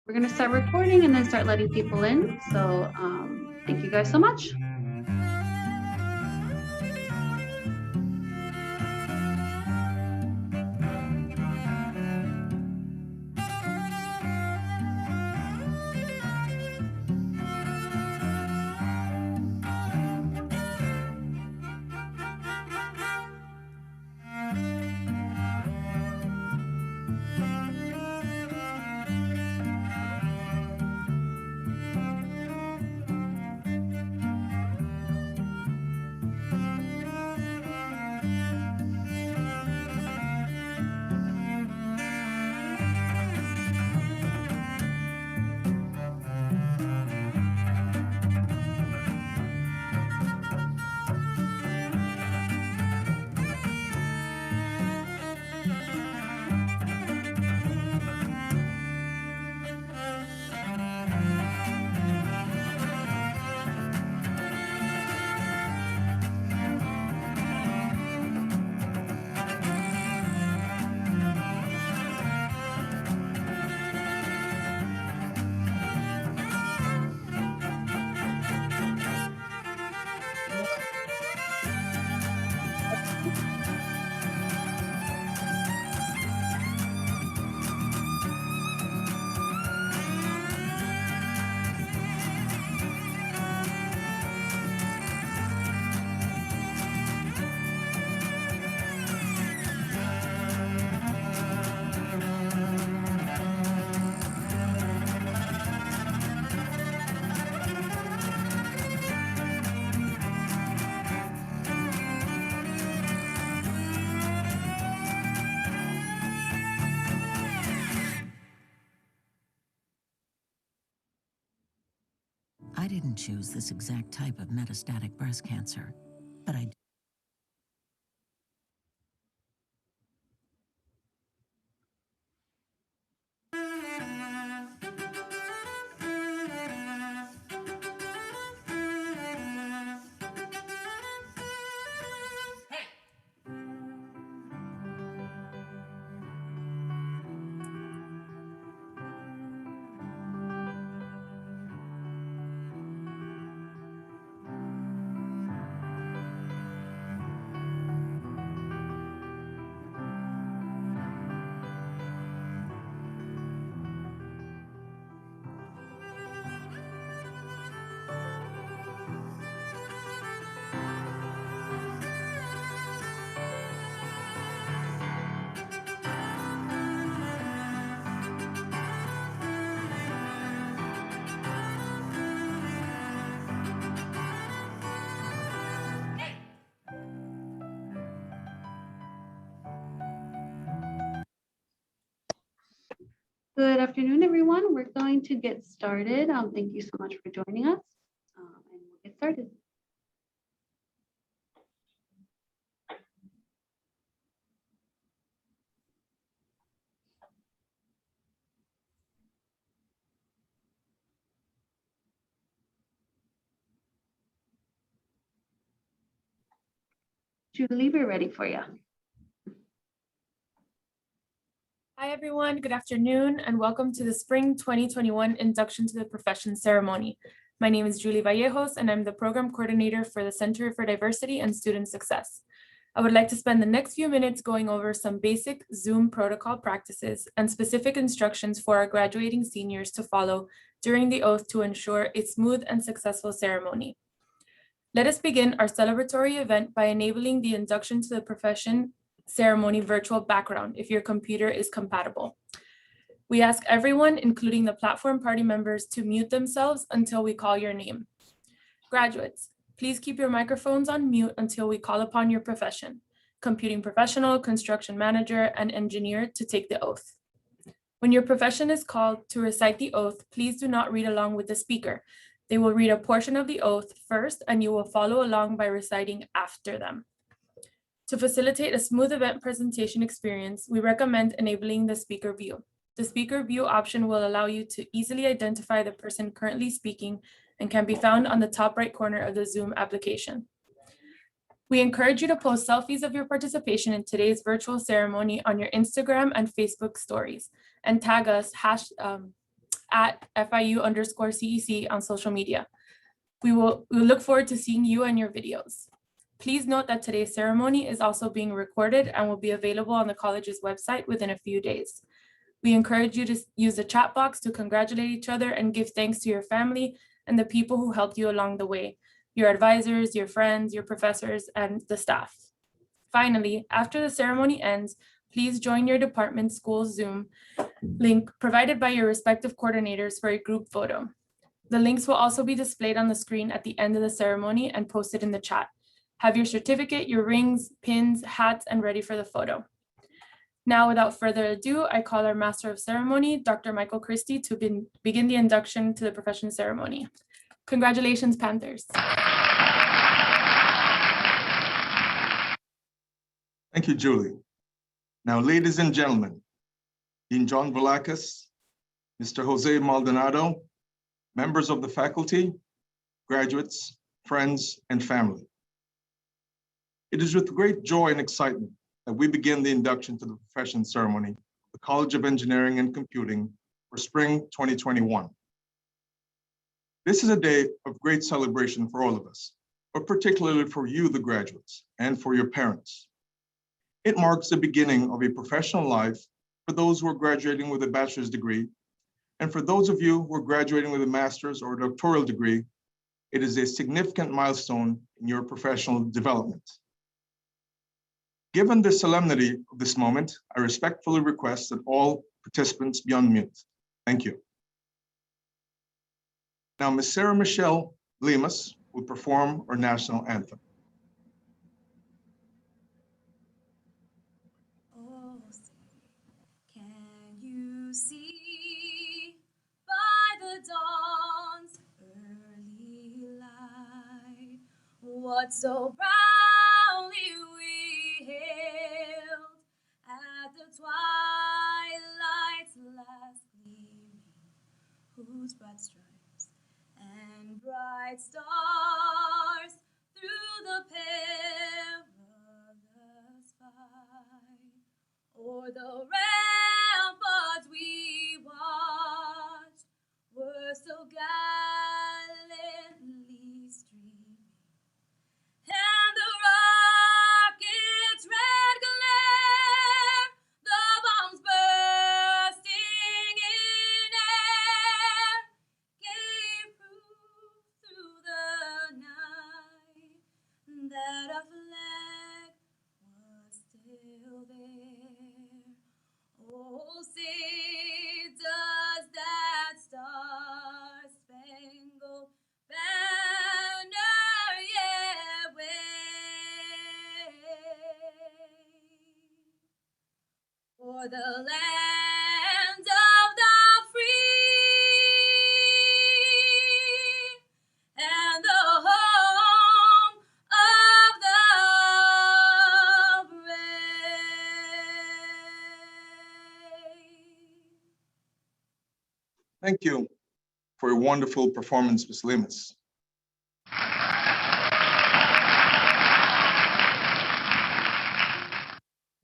We're going to start recording and then start letting people in. So thank you guys so much. I didn't choose this exact type of metastatic breast cancer, but I Good afternoon, everyone. We're going to get started. Thank you so much for joining us. And we'll get started. Julie, we're ready for you. Hi, everyone. Good afternoon, and welcome to the Spring 2021 Induction to the Profession ceremony. My name is Julie Vallejos, and I'm the Program Coordinator for the Center for Diversity and Student Success. I would like to spend the next few minutes going over some basic Zoom protocol practices and specific instructions for our graduating seniors to follow during the oath to ensure a smooth and successful ceremony. Let us begin our celebratory event by enabling the Induction to the Profession ceremony virtual background if your computer is compatible. We ask everyone, including the platform party members, to mute themselves until we call your name. Graduates, please keep your microphones on mute until we call upon your profession: computing professional, construction manager, and engineer to take the oath. When your profession is called to recite the oath, please do not read along with the speaker. They will read a portion of the oath first, and you will follow along by reciting after them. To facilitate a smooth event presentation experience, we recommend enabling the speaker view. The speaker view option will allow you to easily identify the person currently speaking and can be found on the top right corner of the Zoom application. We encourage you to post selfies of your participation in today's virtual ceremony on your Instagram and Facebook stories and tag us at FIU_CEC on social media. We look forward to seeing you and your videos. Please note that today's ceremony is also being recorded and will be available on the college's website within a few days. We encourage you to use the chat box to congratulate each other and give thanks to your family and the people who helped you along the way, your advisors, your friends, your professors, and the staff. Finally, after the ceremony ends, please join your department school's Zoom link provided by your respective coordinators for a group photo. The links will also be displayed on the screen at the end of the ceremony and posted in the chat. Have your certificate, your rings, pins, hats, and ready for the photo. Now, without further ado, I call our Master of Ceremony, Dr. Michael Christie, to begin the induction to the profession ceremony. Congratulations, Panthers. Thank you, Julie. Now, ladies and gentlemen, Dean John Velakis, Mr. Jose Maldonado, members of the faculty, graduates, friends, and family. It is with great joy and excitement that we begin the induction to the profession ceremony of the College of Engineering and Computing for spring 2021. This is a day of great celebration for all of us, but particularly for you, the graduates, and for your parents. It marks the beginning of a professional life for those who are graduating with a bachelor's degree, and for those of you who are graduating with a master's or doctoral degree, it is a significant milestone in your professional development. Given the solemnity of this moment, I respectfully request that all participants be on mute. Thank you. Now, Ms. Sarah Michelle Lemus will perform our national anthem. What so proudly we hailed at the twilight's last gleaming, whose broad stripes and bright stars through the perilous fight, o'er the ramparts we watched, were so gallantly streaming. And the rocket's red glare, the bombs bursting in air, gave proof through the night that our flag was still there. Oh, say does that star-spangled banner yet wave for the land of the free and the home of the brave. Thank you for a wonderful performance, Ms. Lemus.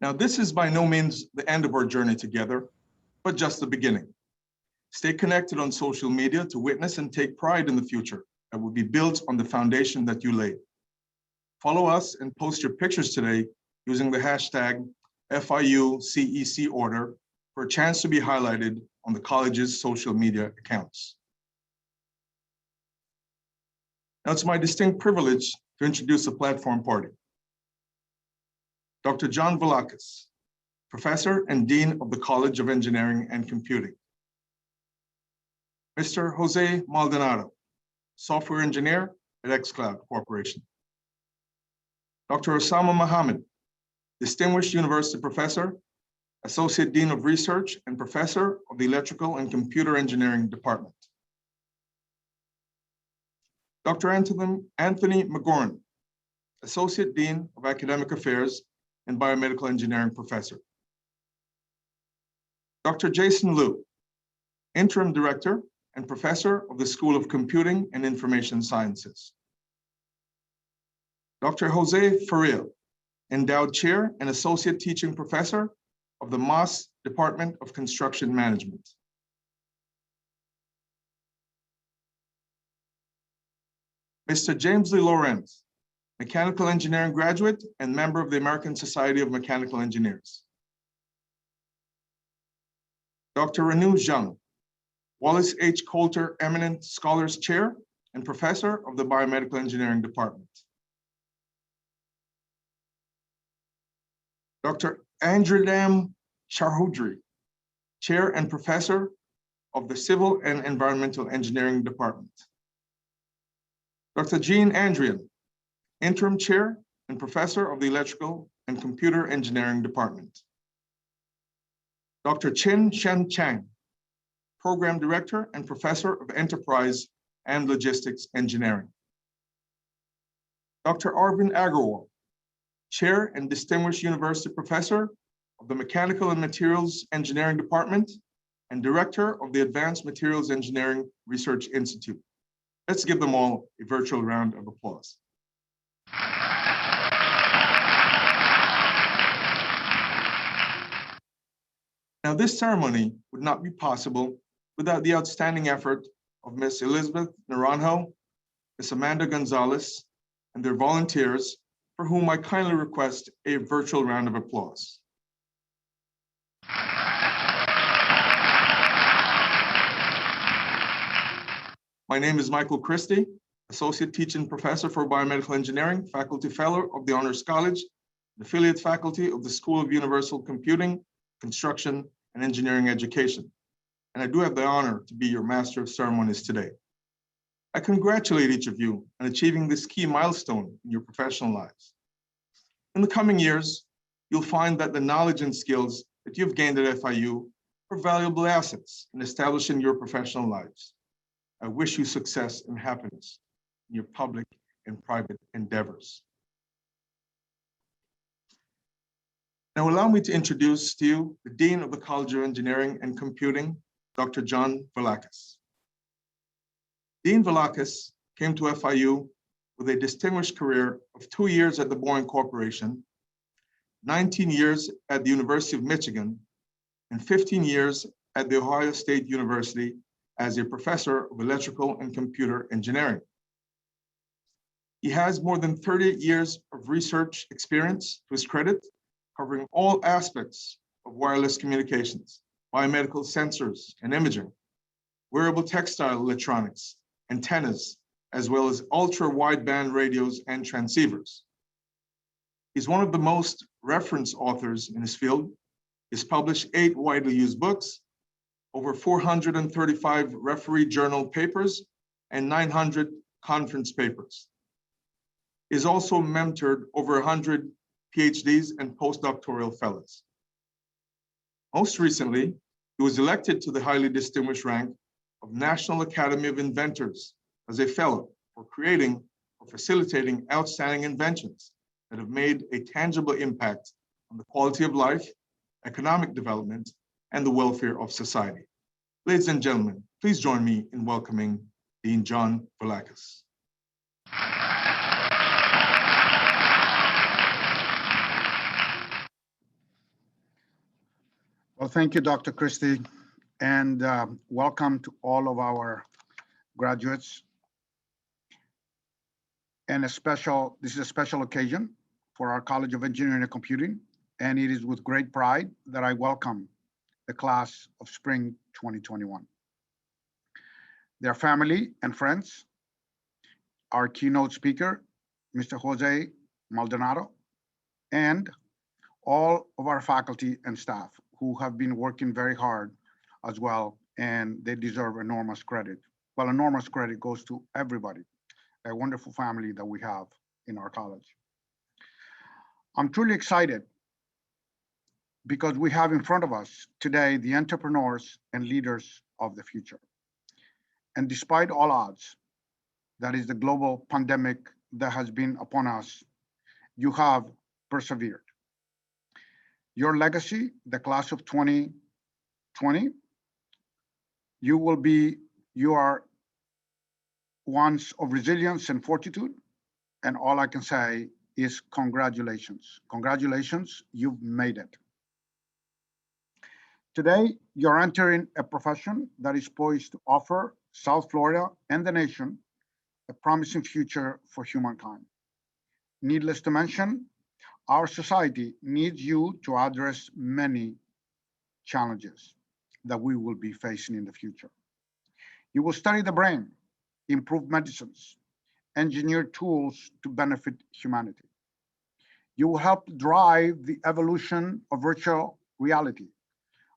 Now, this is by no means the end of our journey together, but just the beginning. Stay connected on social media to witness and take pride in the future that will be built on the foundation that you laid. Follow us and post your pictures today using the hashtag FIUCECorder for a chance to be highlighted on the college's social media accounts. Now, it's my distinct privilege to introduce the platform party. Dr. John Velakis, Professor and Dean of the College of Engineering and Computing. Mr. Jose Maldonado, Software Engineer at xCloud Corporation. Dr. Osama Mohammed, Distinguished University Professor, Associate Dean of Research and Professor of the Electrical and Computer Engineering Department. Dr. Anthony McGorn, Associate Dean of Academic Affairs and Biomedical Engineering Professor. Dr. Jason Liu, Interim Director and Professor of the School of Computing and Information Sciences. Dr. Jose Faria, Endowed Chair and Associate Teaching Professor of the Moss Department of Construction Management. Mr. James Lee Lawrence, mechanical engineering graduate and member of the American Society of Mechanical Engineers. Dr. Renu Zhang, Wallace H. Coulter Eminent Scholars Chair and Professor of the Biomedical Engineering Department. Dr. Andridam Chaudhry, Chair and Professor of the Civil and Environmental Engineering Department. Dr. Jean Andrian, Interim Chair and Professor of the Electrical and Computer Engineering Department. Dr. Chin Shen Chang, Program Director and Professor of Enterprise and Logistics Engineering. Dr. Arvind Agarwal, Chair and Distinguished University Professor of the Mechanical and Materials Engineering Department and Director of the Advanced Materials Engineering Research Institute. Let's give them all a virtual round of applause. Now, this ceremony would not be possible without the outstanding effort of Ms. Elizabeth Naranjo, Ms. Amanda Gonzalez, and their volunteers, for whom I kindly request a virtual round of applause. My name is Michael Christie, Associate Teaching Professor for Biomedical Engineering, Faculty Fellow of the Honors College, and Affiliate Faculty of the School of Universal Computing, Construction, and Engineering Education. And I do have the honor to be your Master of Ceremonies today. I congratulate each of you on achieving this key milestone in your professional lives. In the coming years, you'll find that the knowledge and skills that you've gained at FIU are valuable assets in establishing your professional lives. I wish you success and happiness in your public and private endeavors. Now, allow me to introduce to you the Dean of the College of Engineering and Computing, Dr. John Velakis. Dean Velakis came to FIU with a distinguished career of 2 years at the Boeing Corporation, 19 years at the University of Michigan, and 15 years at the Ohio State University as a professor of electrical and computer engineering. He has more than 30 years of research experience to his credit, covering all aspects of wireless communications, biomedical sensors and imaging, wearable textile electronics, antennas, as well as ultra-wideband radios and transceivers. He's one of the most referenced authors in his field. He's published 8 widely used books, over 435 referee journal papers, and 900 conference papers. He's also mentored over 100 PhDs and postdoctoral fellows. Most recently, he was elected to the highly distinguished rank of National Academy of Inventors as a fellow for creating or facilitating outstanding inventions that have made a tangible impact on the quality of life, economic development, and the welfare of society. Ladies and gentlemen, please join me in welcoming Dean John Velakis. Well, thank you, Dr. Christie, and welcome to all of our graduates. And this is a special occasion for our College of Engineering and Computing, and it is with great pride that I welcome the class of spring 2021. Their family and friends, our keynote speaker, Mr. Jose Maldonado, and all of our faculty and staff who have been working very hard as well, and they deserve enormous credit. Well, enormous credit goes to everybody, a wonderful family that we have in our college. I'm truly excited because we have in front of us today the entrepreneurs and leaders of the future. And despite all odds, that is the global pandemic that has been upon us, you have persevered. Your legacy, the class of 2020, you are ones of resilience and fortitude. And all I can say is congratulations. Congratulations, you've made it. Today, you're entering a profession that is poised to offer South Florida and the nation a promising future for humankind. Needless to mention, our society needs you to address many challenges that we will be facing in the future. You will study the brain, improve medicines, engineer tools to benefit humanity. You will help drive the evolution of virtual reality,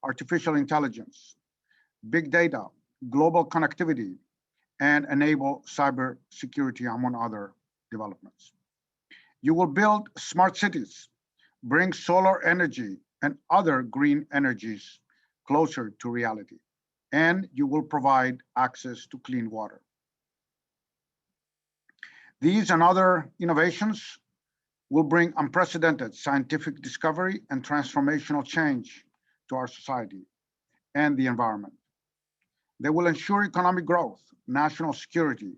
artificial intelligence, big data, global connectivity, and enable cybersecurity, among other developments. You will build smart cities, bring solar energy and other green energies closer to reality, and you will provide access to clean water. These and other innovations will bring unprecedented scientific discovery and transformational change to our society and the environment. They will ensure economic growth, national security,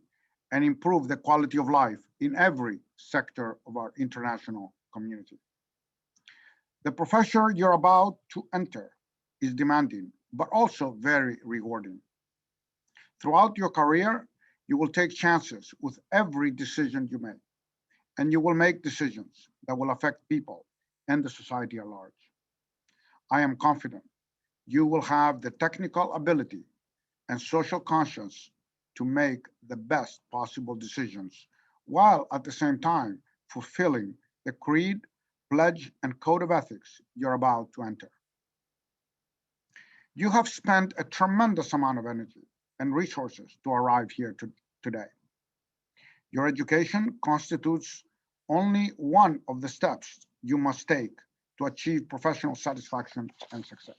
and improve the quality of life in every sector of our international community. The profession you're about to enter is demanding, but also very rewarding. Throughout your career, you will take chances with every decision you make, and you will make decisions that will affect people and the society at large. I am confident you will have the technical ability and social conscience to make the best possible decisions, while at the same time fulfilling the creed, pledge, and code of ethics you're about to enter. You have spent a tremendous amount of energy and resources to arrive here today. Your education constitutes only one of the steps you must take to achieve professional satisfaction and success.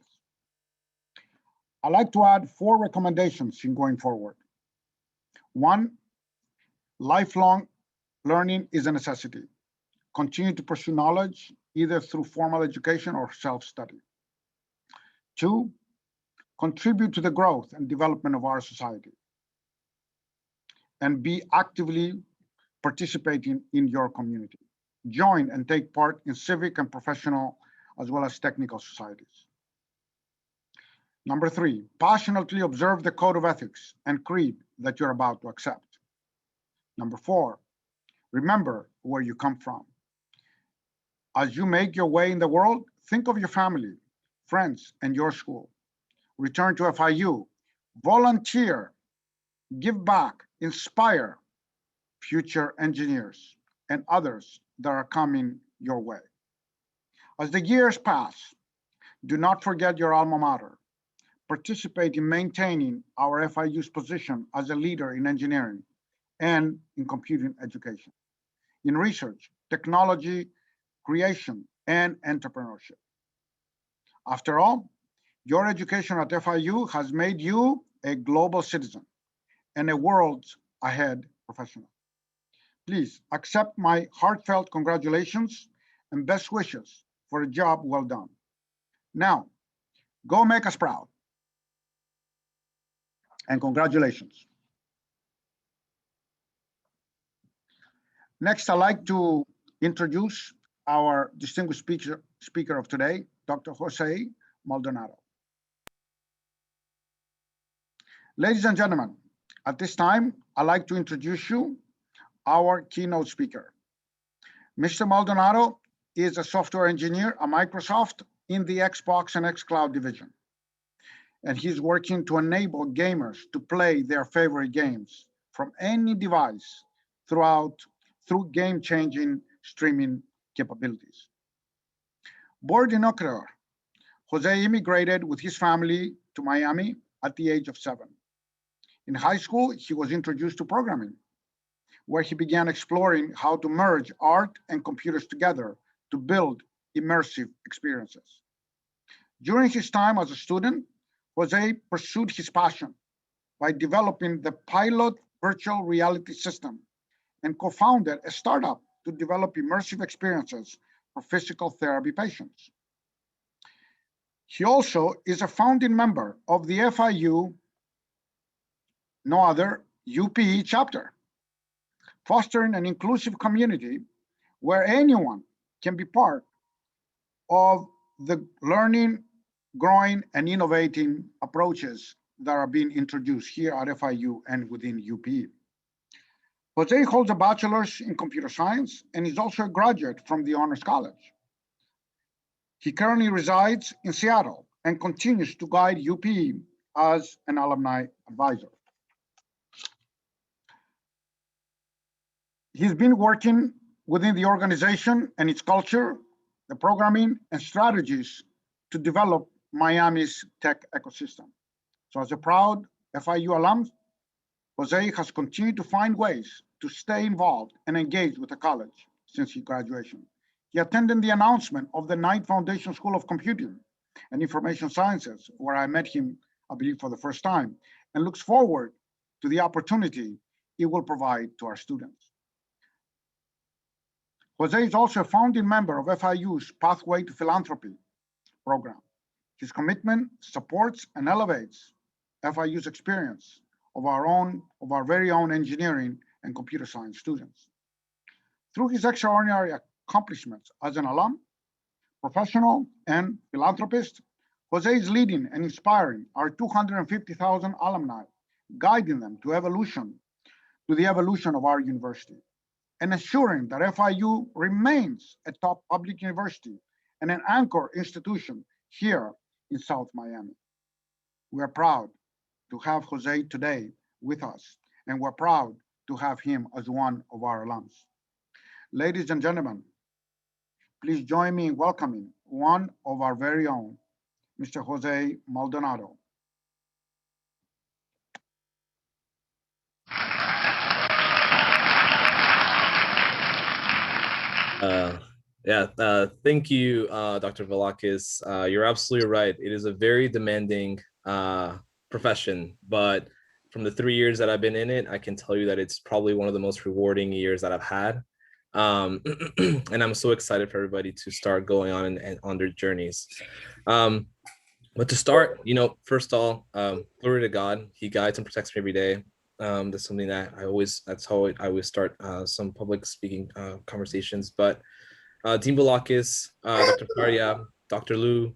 I'd like to add 4 recommendations in going forward. 1, lifelong learning is a necessity. Continue to pursue knowledge either through formal education or self-study. 2, contribute to the growth and development of our society and be actively participating in your community. Join and take part in civic and professional as well as technical societies. Number 3, passionately observe the code of ethics and creed that you're about to accept. Number 4, remember where you come from. As you make your way in the world, think of your family, friends, and your school. Return to FIU, volunteer, give back, inspire future engineers and others that are coming your way. As the years pass, do not forget your alma mater. Participate in maintaining our FIU's position as a leader in engineering and in computing education, in research, technology, creation, and entrepreneurship. After all, your education at FIU has made you a global citizen and a worlds ahead professional. Please accept my heartfelt congratulations and best wishes for a job well done. Now, go make us proud. And congratulations. Next, I'd like to introduce our distinguished speaker of today, Dr. Jose Maldonado. Ladies and gentlemen, at this time, I'd like to introduce you our keynote speaker. Mr. Maldonado is a software engineer at Microsoft in the Xbox and xCloud division. And he's working to enable gamers to play their favorite games from any device through game-changing streaming capabilities. Born in Ecuador, Jose immigrated with his family to Miami at the age of 7. In high school, he was introduced to programming, where he began exploring how to merge art and computers together to build immersive experiences. During his time as a student, Jose pursued his passion by developing the pilot virtual reality system and co-founded a startup to develop immersive experiences for physical therapy patients. He also is a founding member of the FIU, no other, UPE chapter, fostering an inclusive community where anyone can be part of the learning, growing, and innovating approaches that are being introduced here at FIU and within UPE. Jose holds a bachelor's in computer science and is also a graduate from the Honors College. He currently resides in Seattle and continues to guide UP as an alumni advisor. He's been working within the organization and its culture, the programming and strategies to develop Miami's tech ecosystem. So as a proud FIU alum, Jose has continued to find ways to stay involved and engaged with the college since his graduation. He attended the announcement of the Knight Foundation School of Computing and Information Sciences, where I met him, I believe, for the first time, and looks forward to the opportunity it will provide to our students. Jose is also a founding member of FIU's Pathway to Philanthropy program. His commitment supports and elevates FIU's experience of our very own engineering and computer science students. Through his extraordinary accomplishments as an alum, professional, and philanthropist, Jose is leading and inspiring our 250,000 alumni, guiding them to the evolution of our university, and ensuring that FIU remains a top public university and an anchor institution here in South Miami. We are proud to have Jose today with us, and we're proud to have him as one of our alums. Ladies and gentlemen, please join me in welcoming one of our very own, Mr. Jose Maldonado. Thank you, Dr. Velakis. You're absolutely right. It is a very demanding profession, but from the 3 years that I've been in it, I can tell you that it's probably one of the most rewarding years that I've had. And I'm so excited for everybody to start going on and on their journeys. But to start, first of all, glory to God. He guides and protects me every day. That's something that that's how I always start some public speaking conversations. But Dean Velakis, Dr. Faria, Dr. Lu,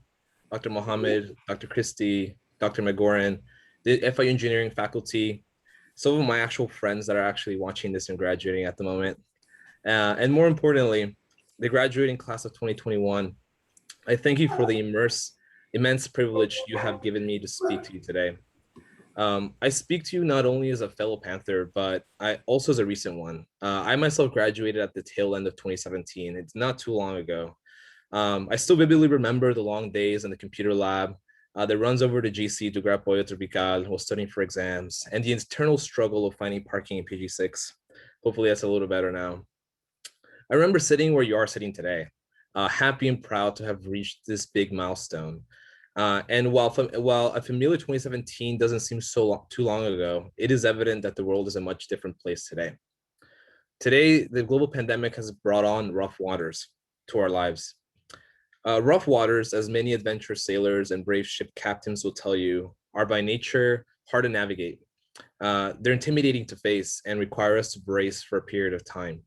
Dr. Mohammed, Dr. Christie, Dr. McGoran, the FIU engineering faculty, some of my actual friends that are actually watching this and graduating at the moment. And more importantly, the graduating class of 2021, I thank you for the immense privilege you have given me to speak to you today. I speak to you not only as a fellow Panther, but also as a recent one. I myself graduated at the tail end of 2017. It's not too long ago. I still vividly remember the long days in the computer lab, the runs over to GC to grab Pollo Tropical while studying for exams, and the internal struggle of finding parking in PG6. Hopefully that's a little better now. I remember sitting where you are sitting today, happy and proud to have reached this big milestone. And while a familiar 2017 doesn't seem too long ago, it is evident that the world is a much different place today. Today, the global pandemic has brought on rough waters to our lives. Rough waters, as many adventurous sailors and brave ship captains will tell you, are by nature hard to navigate. They're intimidating to face and require us to brace for a period of time.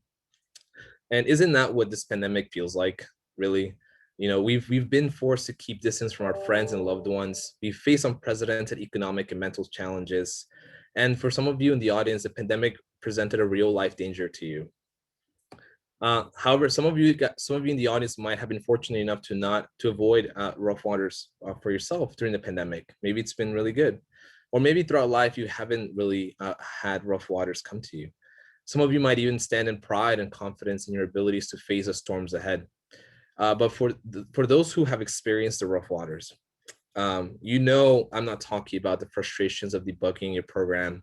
And isn't that what this pandemic feels like, really? We've been forced to keep distance from our friends and loved ones. We face unprecedented economic and mental challenges. And for some of you in the audience, the pandemic presented a real life danger to you. However, some of you in the audience might have been fortunate enough to avoid rough waters for yourself during the pandemic. Maybe it's been really good. Or maybe throughout life, you haven't really had rough waters come to you. Some of you might even stand in pride and confidence in your abilities to face the storms ahead. But for those who have experienced the rough waters, I'm not talking about the frustrations of debugging your program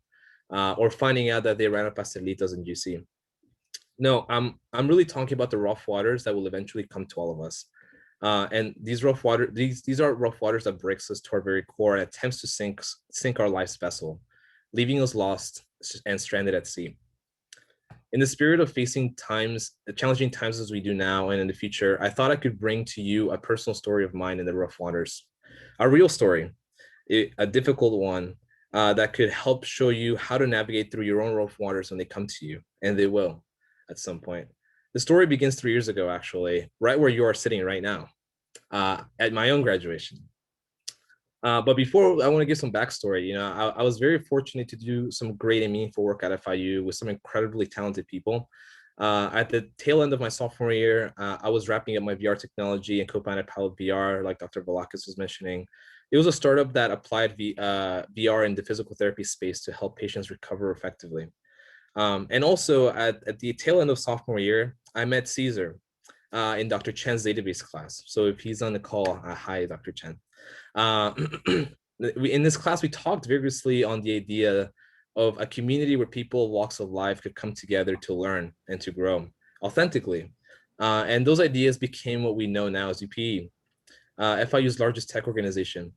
or finding out that they ran up pastelitos in GC. No, I'm really talking about the rough waters that will eventually come to all of us. And these are rough waters that breaks us to our very core and attempts to sink our life's vessel, leaving us lost and stranded at sea. In the spirit of facing challenging times as we do now and in the future, I thought I could bring to you a personal story of mine in the rough waters, a real story, a difficult one that could help show you how to navigate through your own rough waters when they come to you, and they will at some point. The story begins 3 years ago, actually, right where you are sitting right now, at my own graduation. But before, I want to give some backstory. I was very fortunate to do some great and meaningful work at FIU with some incredibly talented people. At the tail end of my sophomore year, I was wrapping up my VR technology and co-founded Pilot VR, like Dr. Velakis was mentioning. It was a startup that applied VR in the physical therapy space to help patients recover effectively. And also at the tail end of sophomore year, I met Caesar in Dr. Chen's database class. So if he's on the call, hi, Dr. Chen. In this class, we talked vigorously on the idea of a community where people of walks of life could come together to learn and to grow authentically. And those ideas became what we know now as UPE, FIU's largest tech organization.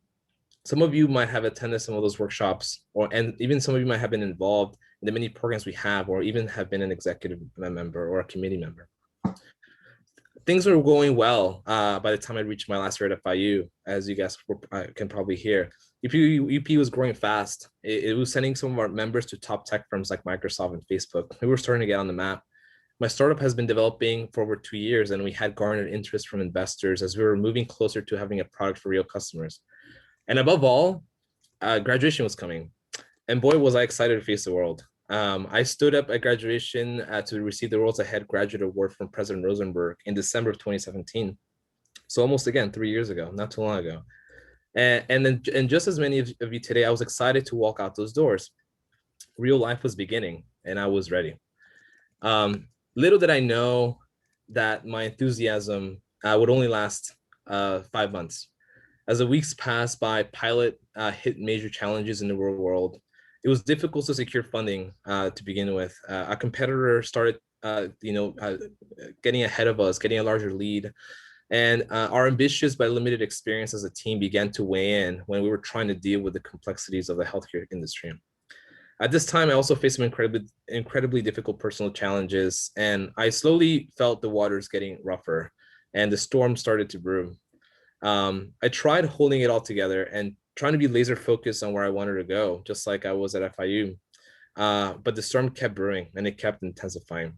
Some of you might have attended some of those workshops, and even some of you might have been involved in the many programs we have, or even have been an executive member or a committee member. Things were going well by the time I reached my last year at FIU, as you guys can probably hear. UP was growing fast. It was sending some of our members to top tech firms like Microsoft and Facebook. We were starting to get on the map. My startup has been developing for over 2 years, and we had garnered interest from investors as we were moving closer to having a product for real customers. And above all, graduation was coming. And boy, was I excited to face the world. I stood up at graduation to receive the World's Ahead Graduate Award from President Rosenberg in December of 2017. So almost again, 3 years ago, not too long ago. And just as many of you today, I was excited to walk out those doors. Real life was beginning and I was ready. Little did I know that my enthusiasm would only last 5 months. As the weeks passed by, Pilot hit major challenges in the real world. It was difficult to secure funding to begin with. A competitor started, getting ahead of us, getting a larger lead. And our ambitious but limited experience as a team began to weigh in when we were trying to deal with the complexities of the healthcare industry. At this time, I also faced some incredibly difficult personal challenges, and I slowly felt the waters getting rougher and the storm started to brew. I tried holding it all together and trying to be laser focused on where I wanted to go, just like I was at FIU. But the storm kept brewing and it kept intensifying.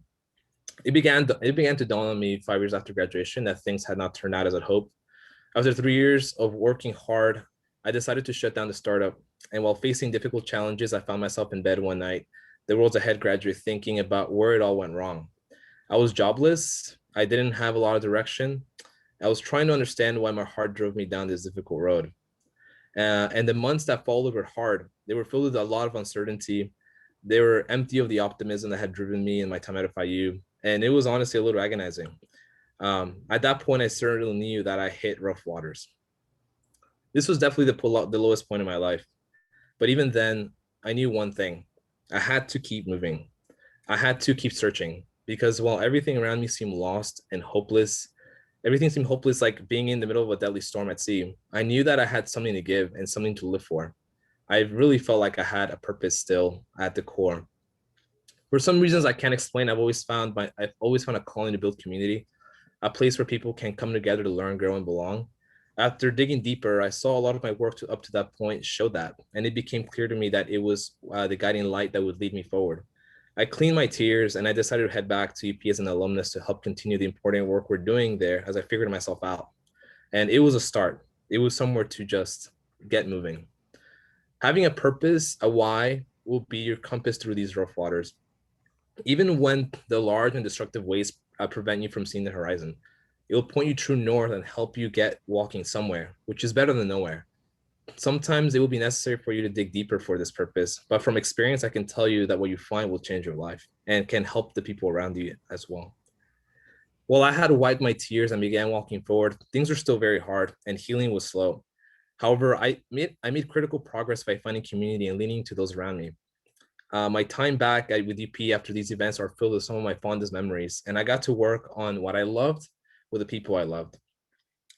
It began to dawn on me 5 years after graduation that things had not turned out as I'd hoped. After 3 years of working hard, I decided to shut down the startup. And while facing difficult challenges, I found myself in bed one night, the World's Ahead graduate, thinking about where it all went wrong. I was jobless. I didn't have a lot of direction. I was trying to understand why my heart drove me down this difficult road. And the months that followed were hard. They were filled with a lot of uncertainty. They were empty of the optimism that had driven me in my time at FIU. And it was honestly a little agonizing. At that point, I certainly knew that I hit rough waters. This was definitely the lowest point in my life. But even then, I knew one thing. I had to keep moving. I had to keep searching, because while everything around me seemed lost and hopeless, everything seemed hopeless, like being in the middle of a deadly storm at sea, I knew that I had something to give and something to live for. I really felt like I had a purpose still at the core. For some reasons I can't explain, I've always found a calling to build community, a place where people can come together to learn, grow, and belong. After digging deeper, I saw a lot of my work up to that point showed that, and it became clear to me that it was the guiding light that would lead me forward. I cleaned my tears and I decided to head back to UP as an alumnus to help continue the important work we're doing there as I figured myself out. And it was a start. It was somewhere to just get moving. Having a purpose, a why, will be your compass through these rough waters. Even when the large and destructive waves prevent you from seeing the horizon, it will point you true north and help you get walking somewhere, which is better than nowhere. Sometimes it will be necessary for you to dig deeper for this purpose, but from experience, I can tell you that what you find will change your life and can help the people around you as well. While I had to wipe my tears and began walking forward, things were still very hard and healing was slow. However, I made critical progress by finding community and leaning to those around me. My time back with UP after these events are filled with some of my fondest memories, and I got to work on what I loved with the people I loved.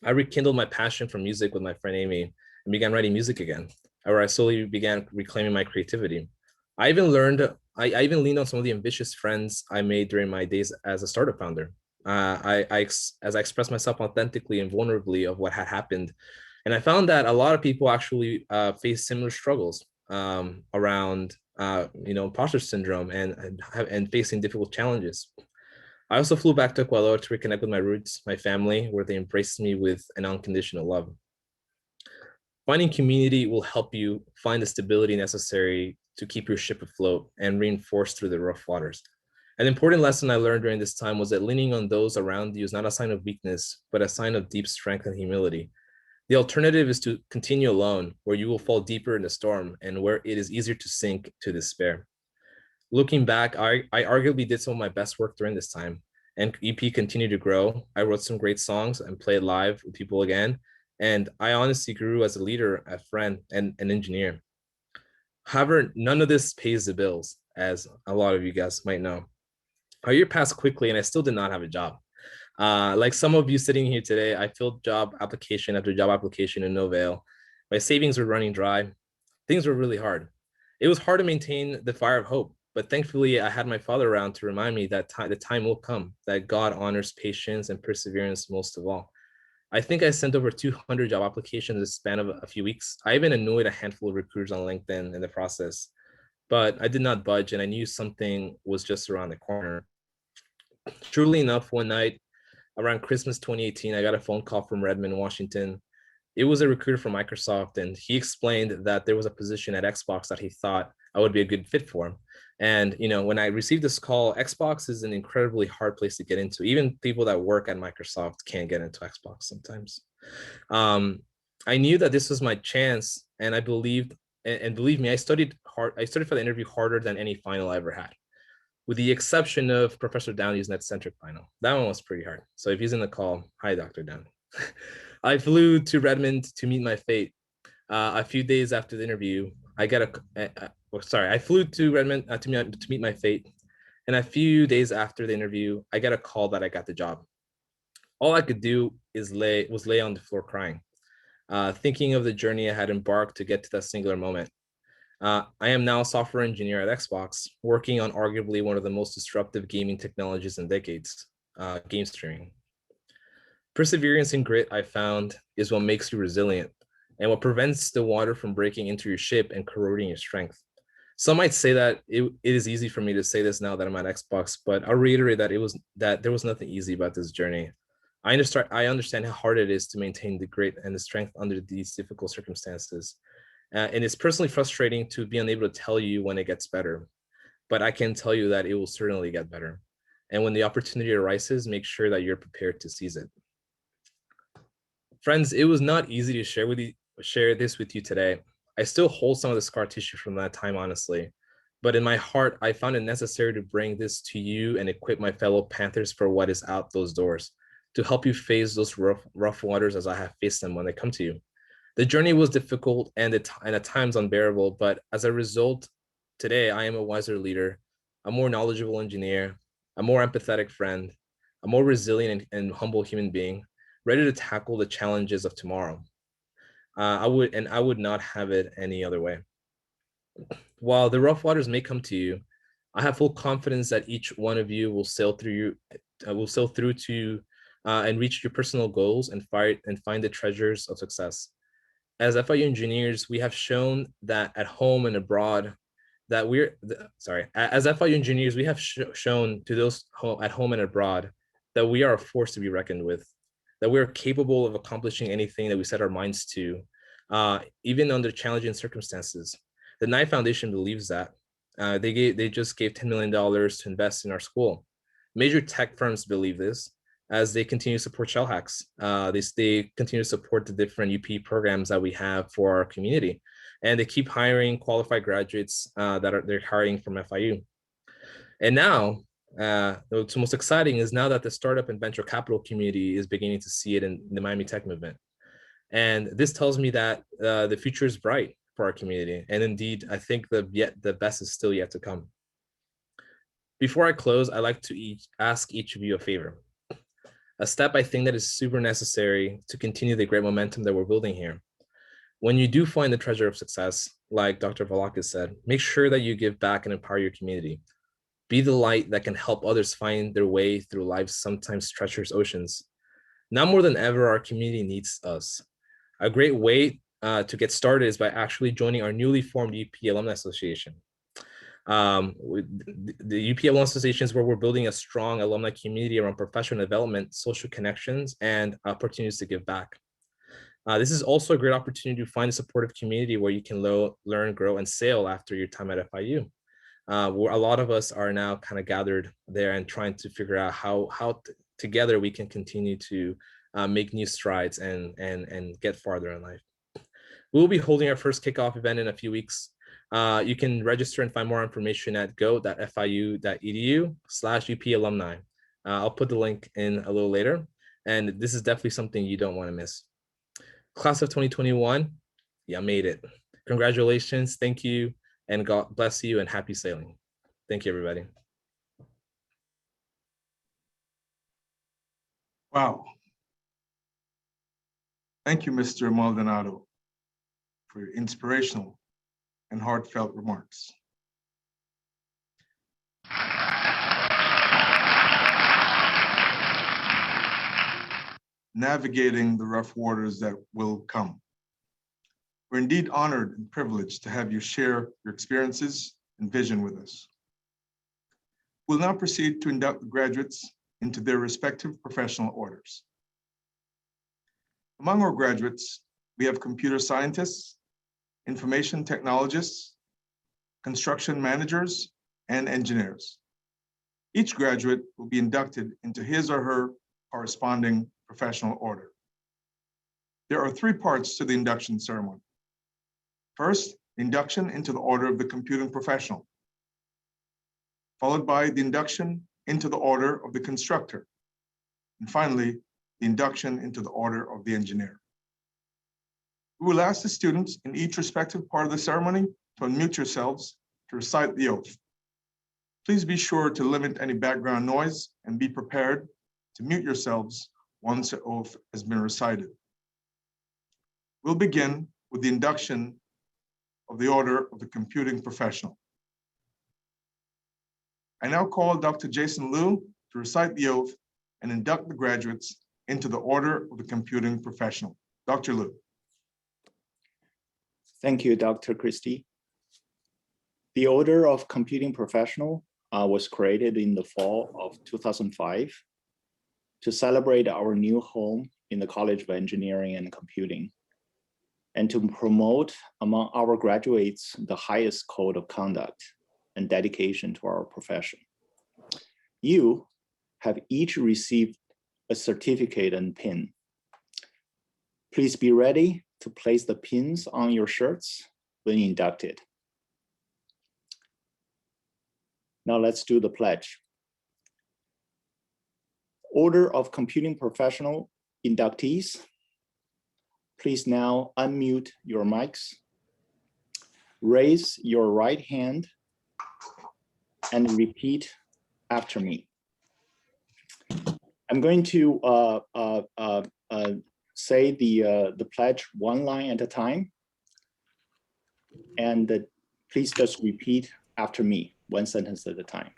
I rekindled my passion for music with my friend Amy and began writing music again, where I slowly began reclaiming my creativity. I even leaned on some of the ambitious friends I made during my days as a startup founder. As I expressed myself authentically and vulnerably of what had happened, and I found that a lot of people actually face similar struggles around imposter syndrome and facing difficult challenges. I also flew back to Ecuador to reconnect with my roots, my family, where they embraced me with an unconditional love. Finding community will help you find the stability necessary to keep your ship afloat and reinforce through the rough waters. An important lesson I learned during this time was that leaning on those around you is not a sign of weakness, but a sign of deep strength and humility. The alternative is to continue alone, where you will fall deeper in the storm and where it is easier to sink to despair. Looking back, I arguably did some of my best work during this time, and EP continued to grow. I wrote some great songs and played live with people again, and I honestly grew as a leader, a friend, and an engineer. However, none of this pays the bills, as a lot of you guys might know. A year passed quickly, and I still did not have a job. Like some of you sitting here today, I filled job application after job application in no avail. My savings were running dry. Things were really hard. It was hard to maintain the fire of hope, but thankfully I had my father around to remind me that the time will come, that God honors patience and perseverance most of all. I think I sent over 200 job applications in the span of a few weeks. I even annoyed a handful of recruiters on LinkedIn in the process, but I did not budge, and I knew something was just around the corner. Truly enough, one night around Christmas 2018, I got a phone call from Redmond, Washington. It was a recruiter from Microsoft, and he explained that there was a position at Xbox that he thought I would be a good fit for. And when I received this call, Xbox is an incredibly hard place to get into. Even people that work at Microsoft can't get into Xbox sometimes. I knew that this was my chance, and I believed, and believe me, I studied hard. I studied for the interview harder than any final I ever had, with the exception of Professor Downey's NetCentric final. That one was pretty hard. So if he's in the call, hi, Dr. Downey. I flew to Redmond to meet my fate. A few days after the interview, I flew to Redmond to meet my fate. And a few days after the interview, I got a call that I got the job. All I could do was lay on the floor crying, thinking of the journey I had embarked to get to that singular moment. I am now a software engineer at Xbox, working on arguably one of the most disruptive gaming technologies in decades, game streaming. Perseverance and grit, I found, is what makes you resilient and what prevents the water from breaking into your ship and corroding your strength. Some might say that it is easy for me to say this now that I'm at Xbox, but I'll reiterate that there was nothing easy about this journey. I understand how hard it is to maintain the grit and the strength under these difficult circumstances. And it's personally frustrating to be unable to tell you when it gets better, but I can tell you that it will certainly get better. And when the opportunity arises, make sure that you're prepared to seize it. Friends, it was not easy to share this with you today. I still hold some of the scar tissue from that time, honestly. But in my heart, I found it necessary to bring this to you and equip my fellow Panthers for what is out those doors, to help you face those rough waters as I have faced them when they come to you. The journey was difficult and at times unbearable, but as a result, today I am a wiser leader, a more knowledgeable engineer, a more empathetic friend, a more resilient and humble human being, ready to tackle the challenges of tomorrow. I would not have it any other way. While the rough waters may come to you, I have full confidence that each one of you will sail through to and reach your personal goals and find the treasures of success. As FIU engineers, we have shown that at home and abroad that as FIU engineers, we have shown to those at home and abroad that we are a force to be reckoned with, that we're capable of accomplishing anything that we set our minds to, even under challenging circumstances. The Knight Foundation believes that. They just gave $10 million to invest in our school. Major tech firms believe this, as they continue to support shell hacks. They continue to support the different UP programs that we have for our community. And they keep hiring qualified graduates they're hiring from FIU. And now, what's most exciting is now that the startup and venture capital community is beginning to see it in the Miami Tech movement. And this tells me that the future is bright for our community. And indeed, I think the best is still yet to come. Before I close, I'd like to ask each of you a favor. A step I think that is super necessary to continue the great momentum that we're building here. When you do find the treasure of success, like Dr. Valakis said, make sure that you give back and empower your community. Be the light that can help others find their way through life's sometimes treacherous oceans. Now more than ever, our community needs us. A great way to get started is by actually joining our newly formed UP Alumni Association. The UP Alumni Association is where we're building a strong alumni community around professional development, social connections, and opportunities to give back. This is also a great opportunity to find a supportive community where you can learn, grow, and sail after your time at FIU. Where a lot of us are now kind of gathered there and trying to figure out how together we can continue to make new strides and get farther in life. We'll be holding our first kickoff event in a few weeks. You can register and find more information at go.fiu.edu/UP alumni. I'll put the link in a little later, and this is definitely something you don't want to miss. Class of 2021, yeah, made it. Congratulations, thank you, and God bless you and happy sailing. Thank you, everybody. Wow. Thank you, Mr. Maldonado, for your inspirational and heartfelt remarks. Navigating the rough waters that will come. We're indeed honored and privileged to have you share your experiences and vision with us. We'll now proceed to induct the graduates into their respective professional orders. Among our graduates, we have computer scientists, information technologists, construction managers, and engineers. Each graduate will be inducted into his or her corresponding professional order. There are three parts to the induction ceremony. First, induction into the order of the computing professional, followed by the induction into the order of the constructor, and finally, the induction into the order of the engineer. We will ask the students in each respective part of the ceremony to unmute yourselves to recite the oath. Please be sure to limit any background noise and be prepared to mute yourselves once the oath has been recited. We'll begin with the induction of the order of the computing professional. I now call Dr. Jason Liu to recite the oath and induct the graduates into the order of the computing professional. Dr. Liu. Thank you, Dr. Christie. The Order of Computing Professional was created in the fall of 2005 to celebrate our new home in the College of Engineering and Computing, and to promote among our graduates the highest code of conduct and dedication to our profession. You have each received a certificate and pin. Please be ready to place the pins on your shirts when inducted. Now let's do the pledge. Order of Computing Professional inductees, please now unmute your mics. Raise your right hand and repeat after me. I'm going to say the pledge one line at a time, and please just repeat after me, one sentence at a time.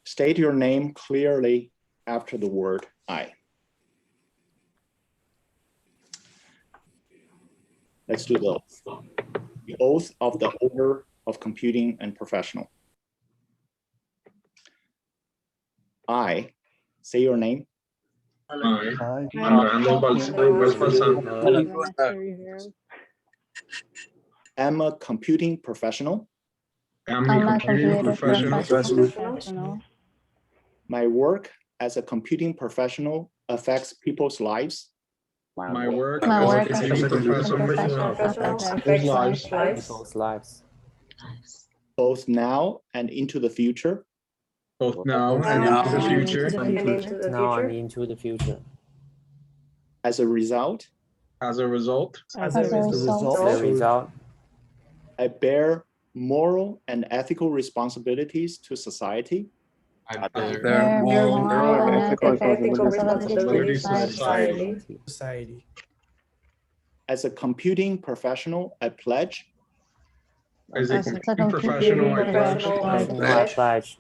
State your name clearly after the word I. Let's do the oath. The oath of the Order of Computing and Professional. I, say your name. Am a computing professional. My work as a computing professional affects people's lives. My work as a computing professional affects people's lives. Both now and into the future. Both now and into the future. Now and into the future. As a result. As a result. I bear moral and ethical responsibilities to society. I bear moral and ethical responsibilities to society. As a computing professional, I pledge. As a computing professional, I pledge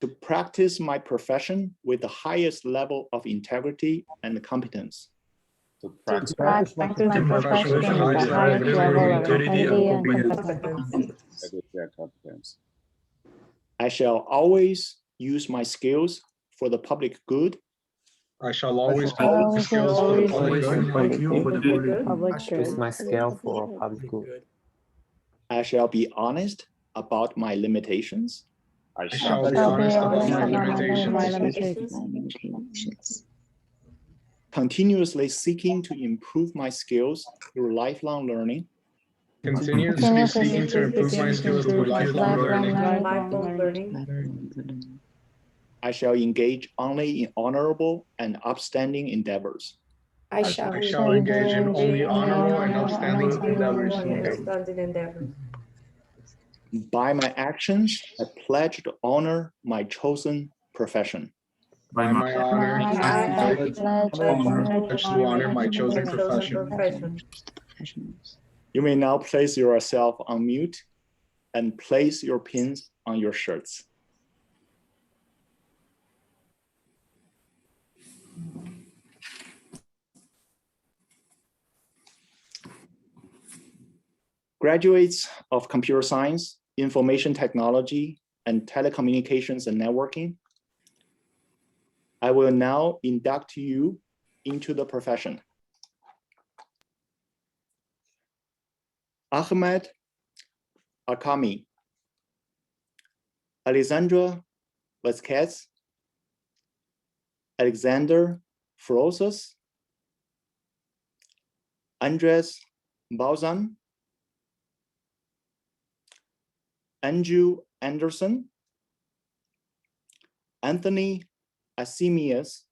to practice my profession with the highest level of integrity and competence. to practice my profession with the highest level of integrity and competence. I shall always use my skills for the public good. I shall always I use my always skills for the public good. public Use good. my skill for public good. I shall be honest about my limitations. I shall be I'll be honest about honest my about my limitations. limitations. Continuously seeking to improve my skills through lifelong learning. Continuously seeking to improve my skills through lifelong learning. I shall engage only in honorable and upstanding endeavors. I shall engage in only honorable and outstanding endeavors. By my actions, I pledge to honor my chosen profession. By my honor, I pledge to honor my chosen profession. You may now place yourself on mute and place your pins on your shirts. Graduates of computer science, information technology, and telecommunications and networking, I will now induct you into the profession. Ahmed Akami, Alexandra Vasquez, Alexander Frosas, Andres Balzan, Andrew Anderson, Anthony Asimius,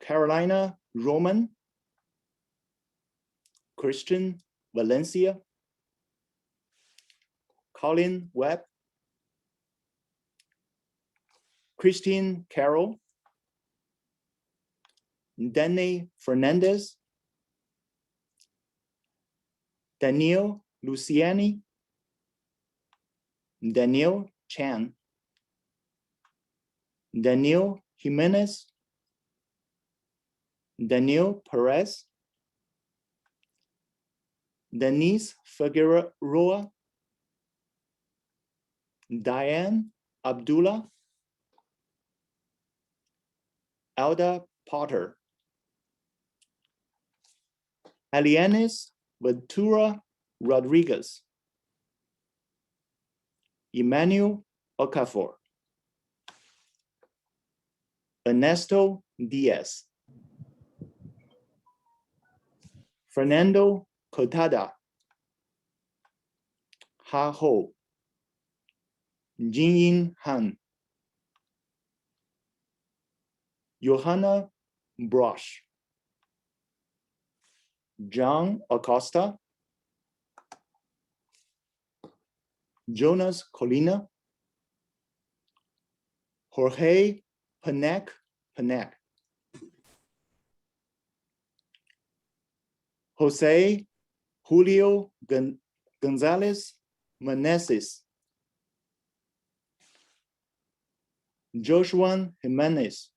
Carolina Roman, Christian Valencia, Colin Webb, Christine Carroll, Danny Fernandez, Daniel Luciani, Daniel Chan, Daniel Jimenez, Daniel Perez, Denise Figueroa, Diane Abdullah, Alda Potter, Alianis Ventura Rodriguez, Emmanuel Okafor, Ernesto Diaz, Fernando Cotada, Ha Ho, Jinyin Han, Johanna Brosh, John Acosta, Jonas Colina, Jorge Panek, Jose Julio Gonzalez Meneses, Joshua Jimenez,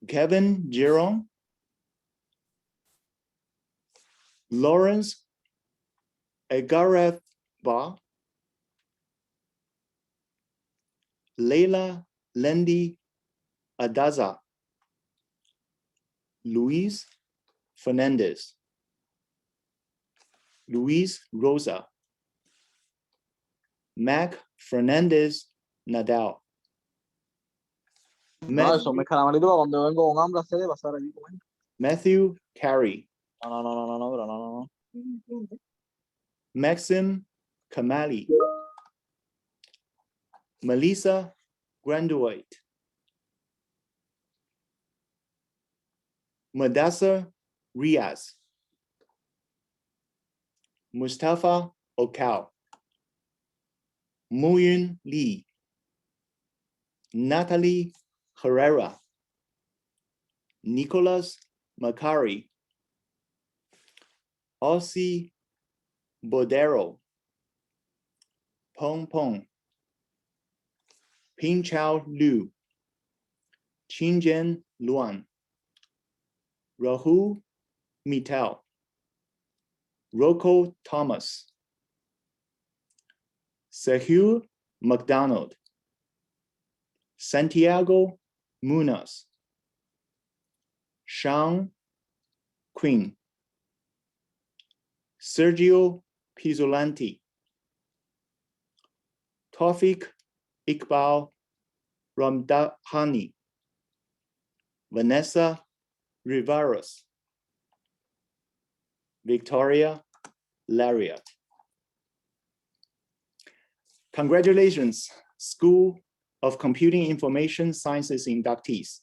Kevin Giron, Lawrence Agareva, Leila Lendi Adaza, Luis Fernandez, Luis Rosa, Mac Fernandez Nadal, No, eso me caramelito para cuando vengo con hambre a hacer pasar allí comer. Matthew Carey, No. Maxim Kamali, Melissa Granduate, Madassa Riaz, Mustafa Okal, Muyun Lee, Natalie Herrera, Nicholas Macari, Ossie Bodero, Pong Pong, Ping Chao Liu, Qingjian Luan, Rahul Mittal, Rocco Thomas, Sahil McDonald, Santiago Munoz, Sean Quinn, Sergio Pizzolanti, Tawfiq Iqbal Ramdhani, Vanessa Riveros, Victoria Lariat. Congratulations, School of Computing Information Sciences inductees.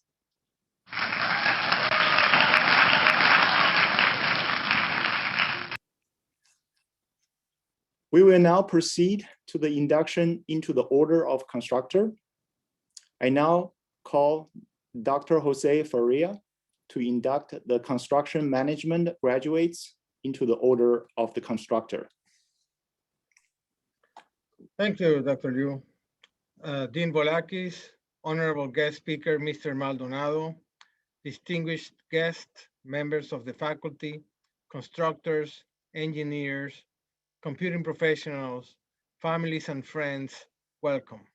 We will now proceed to the induction into the order of constructor. I now call Dr. Jose Faria to induct the construction management graduates into the order of the constructor. Thank you, Dr. Liu. Dean Volakis, honorable guest speaker, Mr. Maldonado, distinguished guests, members of the faculty, constructors, engineers, computing professionals, families and friends, welcome.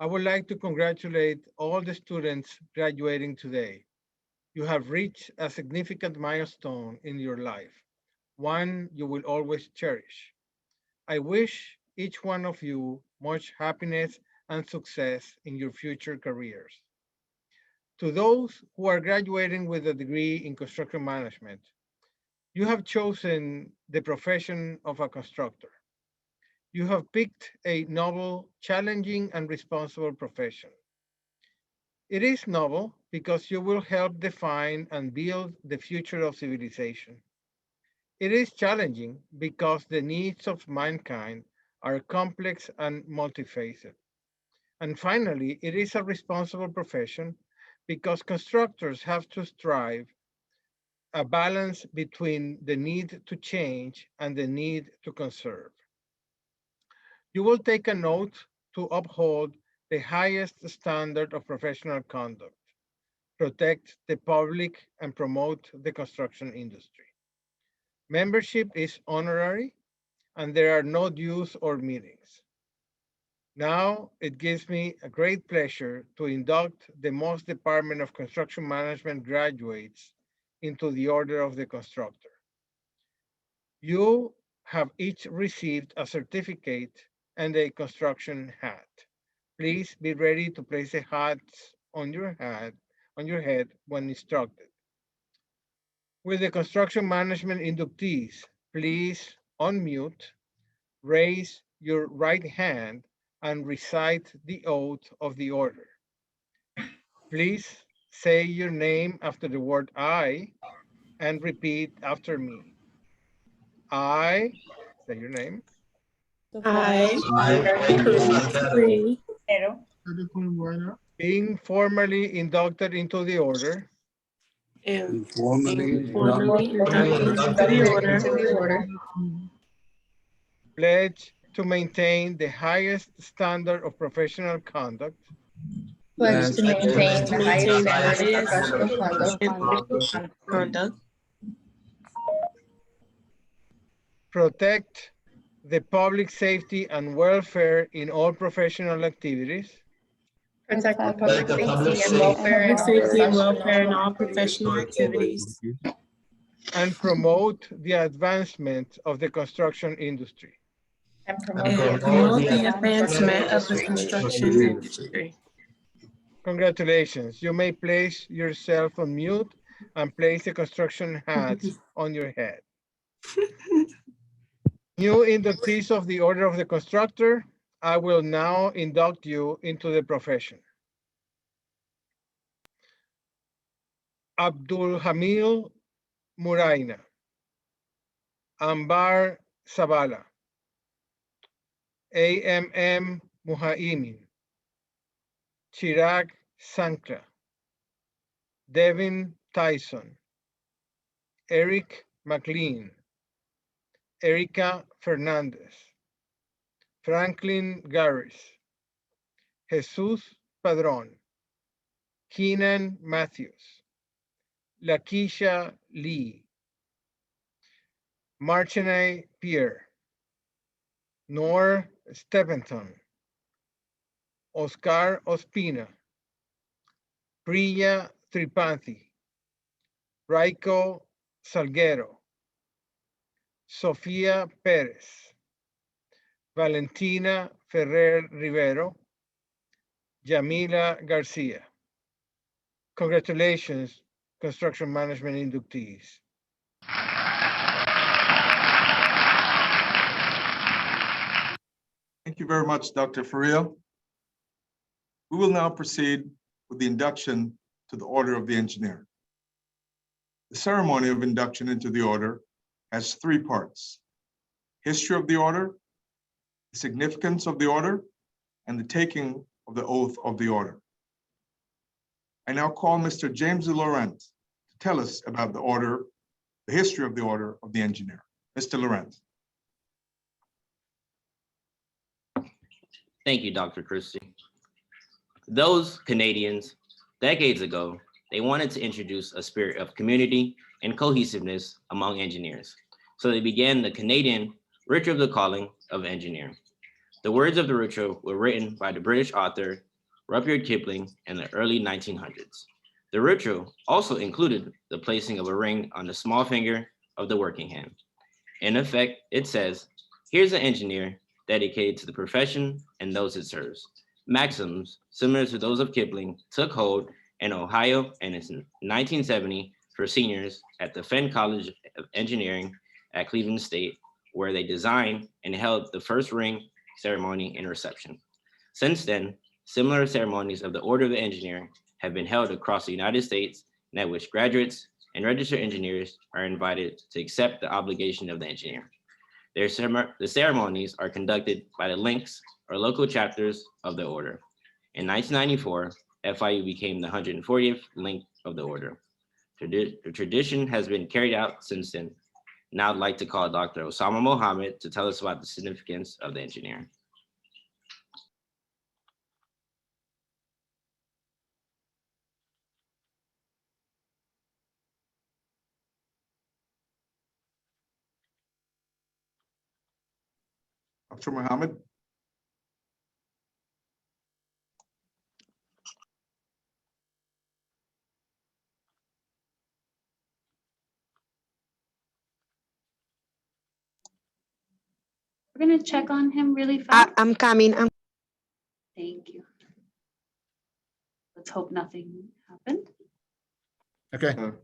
I would like to congratulate all the students graduating today. You have reached a significant milestone in your life, one you will always cherish. I wish each one of you much happiness and success in your future careers. To those who are graduating with a degree in construction management, you have chosen the profession of a constructor. You have picked a novel, challenging, and responsible profession. It is novel because you will help define and build the future of civilization. It is challenging because the needs of mankind are complex and multifaceted. And finally, it is a responsible profession because constructors have to strive a balance between the need to change and the need to conserve. You will take an oath to uphold the highest standard of professional conduct, protect the public, and promote the construction industry. Membership is honorary, and there are no dues or meetings. Now, it gives me a great pleasure to induct the Moss Department of Construction Management graduates into the Order of the Constructor. You have each received a certificate and a construction hat. Please be ready to place the hats on your head when instructed. With the construction management inductees, please unmute, raise your right hand, and recite the oath of the order. Please say your name after the word I and repeat after me. I, say your name. Being formally inducted into the order. Pledge to maintain the highest standard of professional conduct. Pledge to maintain the highest standard of professional conduct. Protect the public safety and welfare in all professional activities. Protect the public safety and welfare in all professional activities. And promote the advancement of the construction industry. And promote the advancement of the construction industry. Congratulations. You may place yourself on mute and place the construction hat on your head. New inductees of the Order of the Constructor, I will now induct you into the profession. Abdul Hamil Muraina, Ambar Sabala, AMM Muhaimin, Chirag Sankla, Devin Tyson, Eric McLean, Erika Fernandez, Franklin Garris, Jesus Padron, Keenan Matthews, Lakeisha Lee, Marchene Pierre, Nor Stevenson, Oscar Ospina, Priya Tripathi, Raiko Salguero, Sofia Perez, Valentina Ferrer Rivero, Yamila Garcia. Congratulations, construction management inductees. Thank you very much, Dr. Faria. We will now proceed with the induction to the Order of the Engineer. The ceremony of induction into the order has three parts: history of the order, the significance of the order, and the taking of the oath of the order. I now call Mr. James Laurent to tell us about the order, the history of the Order of the Engineer. Mr. Laurent. Thank you, Dr. Christie. Those Canadians, decades ago, they wanted to introduce a spirit of community and cohesiveness among engineers. So they began the Canadian Ritual of the Calling of Engineer. The words of the ritual were written by the British author Rudyard Kipling in the early 1900s. The ritual also included the placing of a ring on the small finger of the working hand. In effect, it says, "Here's an engineer dedicated to the profession and those it serves." Maxims similar to those of Kipling took hold in Ohio in 1970 for seniors at the Fenn College of Engineering at Cleveland State, where they designed and held the first ring ceremony and reception. Since then, similar ceremonies of the Order of the Engineer have been held across the United States, and at which graduates and registered engineers are invited to accept the obligation of the engineer. The ceremonies are conducted by the links or local chapters of the order. In 1994, FIU became the 140th link of the order. The tradition has been carried out since then. Now I'd like to call Dr. Osama Mohammed to tell us about the significance of the engineer. Dr. Mohammed. We're going to check on him really fast. I'm coming. Thank you. Let's hope nothing happened. Okay. I'm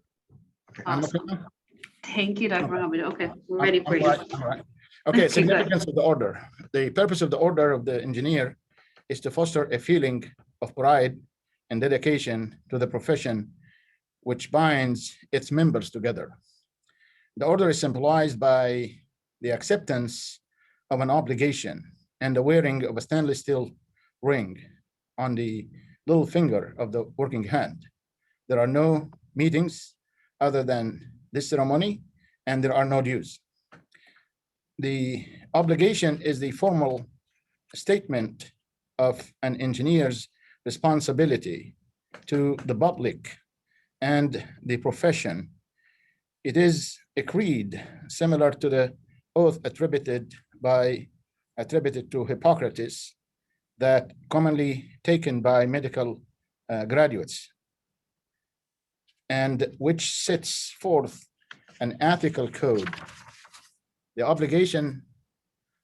okay Awesome. now? Thank you, Dr. Mohammed. Okay, we're ready for you. All right. Okay, significance of the order. The purpose of the Order of the Engineer is to foster a feeling of pride and dedication to the profession, which binds its members together. The order is symbolized by the acceptance of an obligation and the wearing of a stainless steel ring on the little finger of the working hand. There are no meetings other than this ceremony, and there are no dues. The obligation is the formal statement of an engineer's responsibility to the public and the profession. It is a creed similar to the oath attributed to Hippocrates that commonly taken by medical graduates, and which sets forth an ethical code. The obligation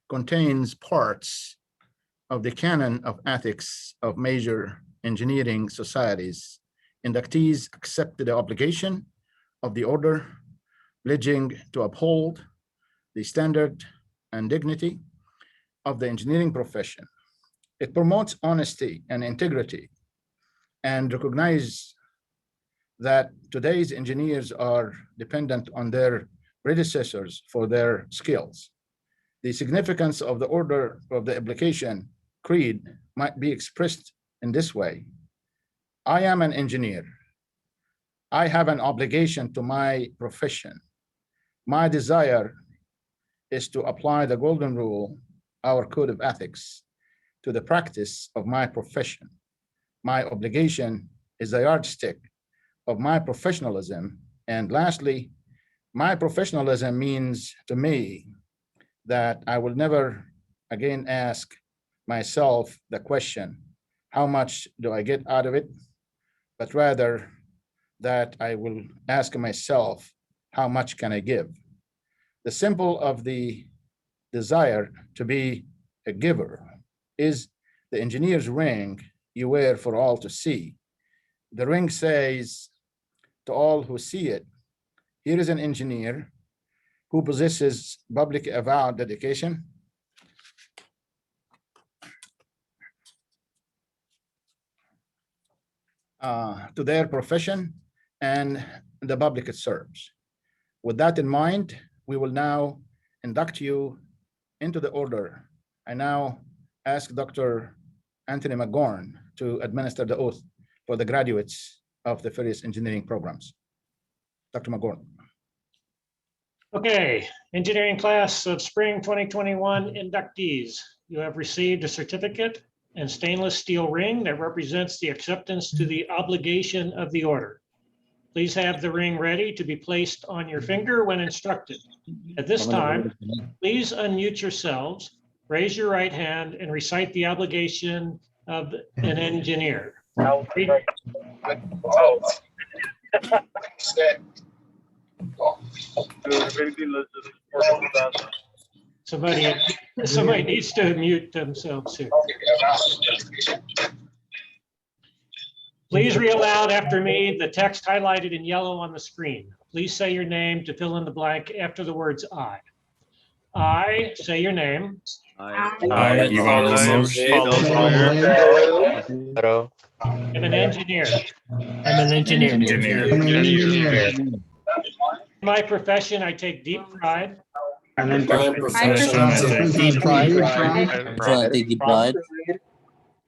contains parts of the canon of ethics of major engineering societies. Inductees accept the obligation of the order, pledging to uphold the standard and dignity of the engineering profession. It promotes honesty and integrity and recognizes that today's engineers are dependent on their predecessors for their skills. The significance of the order of the application creed might be expressed in this way. I am an engineer. I have an obligation to my profession. My desire is to apply the golden rule, our code of ethics, to the practice of my profession. My obligation is a yardstick of my professionalism. And lastly, my professionalism means to me that I will never again ask myself the question, how much do I get out of it, but rather that I will ask myself, how much can I give? The symbol of the desire to be a giver is the engineer's ring you wear for all to see. The ring says to all who see it, here is an engineer who possesses public avowed dedication to their profession and the public it serves. With that in mind, we will now induct you into the order. I now ask Dr. Anthony McGorn to administer the oath for the graduates of the various engineering programs. Dr. McGorn. Okay, engineering class of spring 2021 inductees. You have received a certificate and stainless steel ring that represents the acceptance to the obligation of the order. Please have the ring ready to be placed on your finger when instructed. At this time, please unmute yourselves, raise your right hand, and recite the obligation of an engineer. Somebody needs to mute themselves here. Please read aloud after me the text highlighted in yellow on the screen. Please say your name to fill in the blank after the words I. I, say your name. I, Ivan am an engineer. I'm an engineer. In my profession, I take deep pride. I take deep pride.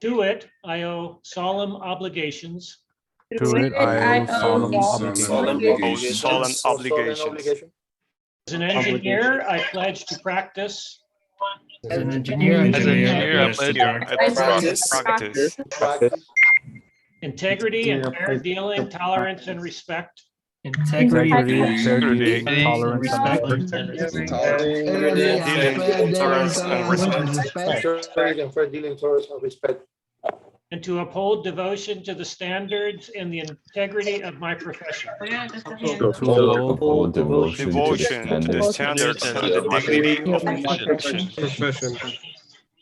To it, I owe solemn obligations. To it, I owe solemn obligations. As an engineer, I pledge to practice. As an engineer, I pledge to practice integrity and fair dealing, tolerance and respect. Integrity, tolerance, and respect. And to uphold devotion to the standards and the integrity of my profession. To uphold devotion to the standards and the dignity of my profession.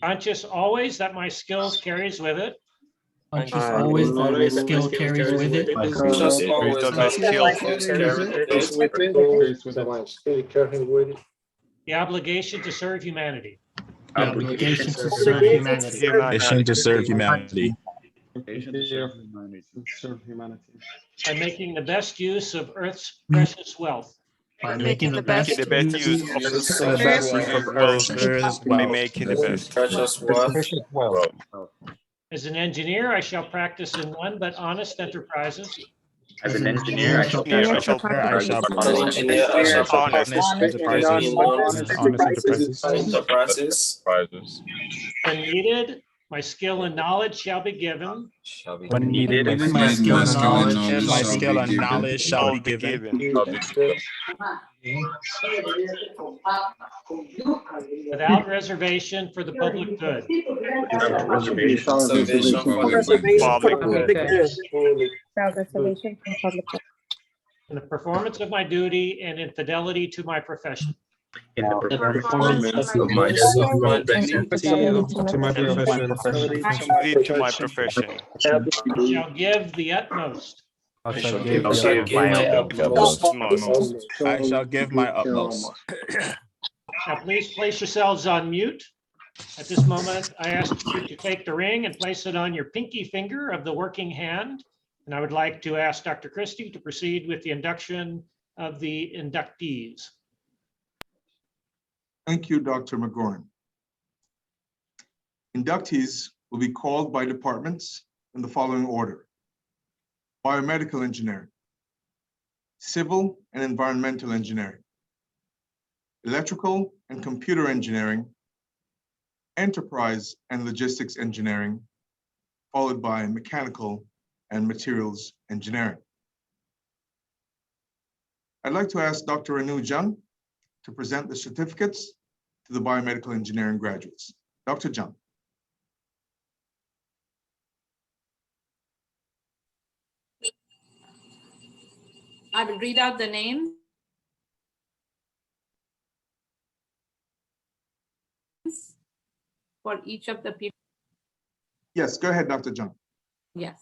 Conscious always that my skills carries with it. Conscious always that my skill carries with it. The obligation to serve humanity. Obligation to serve humanity. By making the best use of Earth's precious wealth. By making the best use of Earth, by making the best precious wealth. As an engineer, I shall practice in none but honest enterprises. As an engineer, I shall practice honest enterprises. When needed, my skill and knowledge shall be given. When needed, my skill and knowledge shall be given. Without reservation for the public good. In the performance of my duty and in fidelity to my profession. In the performance of my profession. I shall give the utmost. I shall give my utmost. Now please place yourselves on mute. At this moment, I ask you to take the ring and place it on your pinky finger of the working hand. And I would like to ask Dr. Christie to proceed with the induction of the inductees. Thank you, Dr. McGorn. Inductees will be called by departments in the following order: biomedical engineering, civil and environmental engineering, electrical and computer engineering, enterprise and logistics engineering, followed by mechanical and materials engineering. I'd like to ask Dr. Anu Jung to present the certificates to the biomedical engineering graduates. Dr. Jung. I will read out the names. For each of the people. Yes, go ahead, Dr. John. Yes.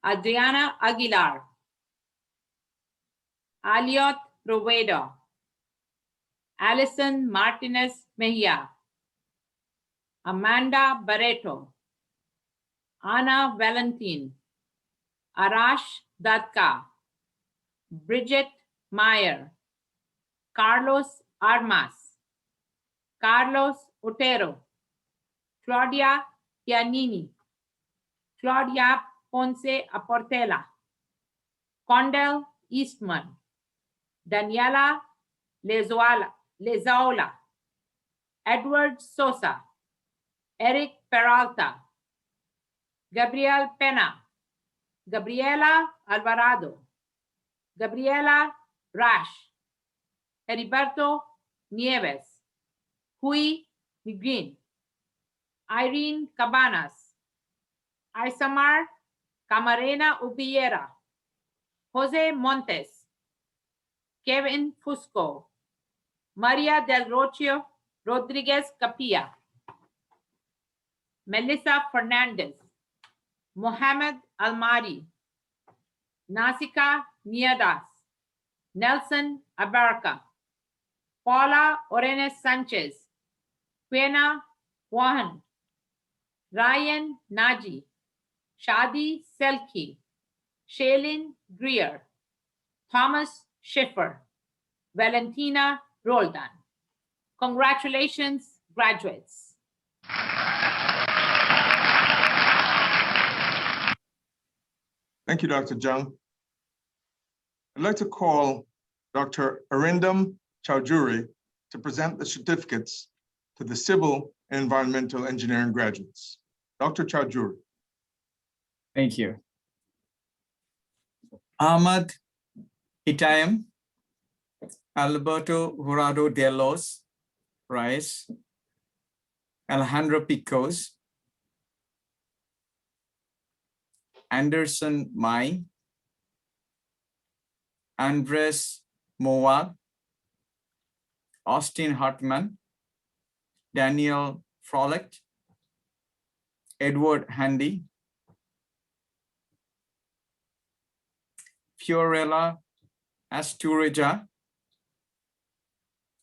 Adriana Aguilar. Aliot Rovedo. Alison Martinez Mejia. Amanda Barreto. Ana Valentin. Arash Datka. Bridget Meyer. Carlos Armas. Carlos Otero. Claudia Giannini. Claudia Ponce Aportela. Condell Eastman. Daniela Lezaola. Edward Sosa. Eric Peralta. Gabriel Pena. Gabriela Alvarado. Gabriela Rash. Heriberto Nieves. Hui Miguin. Irene Cabanas. Isamar Camarena Ubiera. Jose Montes. Kevin Fusco. Maria del Rocio Rodriguez Capilla. Melissa Fernandez. Mohamed Almari. Nasika Niedas. Nelson Abarca. Paula Orenes Sanchez. Quena Juan. Ryan Naji. Shadi Selki. Shailene Greer. Thomas Schiffer. Valentina Roldan. Congratulations, graduates. Thank you, Dr. Jung. I'd like to call Dr. Arindam Chowdhury to present the certificates to the Civil and Environmental Engineering graduates. Dr. Chowdhury. Thank you. Ahmad Itayam, Alberto Jurado de los Reyes, Alejandro Picos, Anderson Mai, Andres Moa, Austin Hartman, Daniel Frolick, Edward Handy, Fiorella Asturija,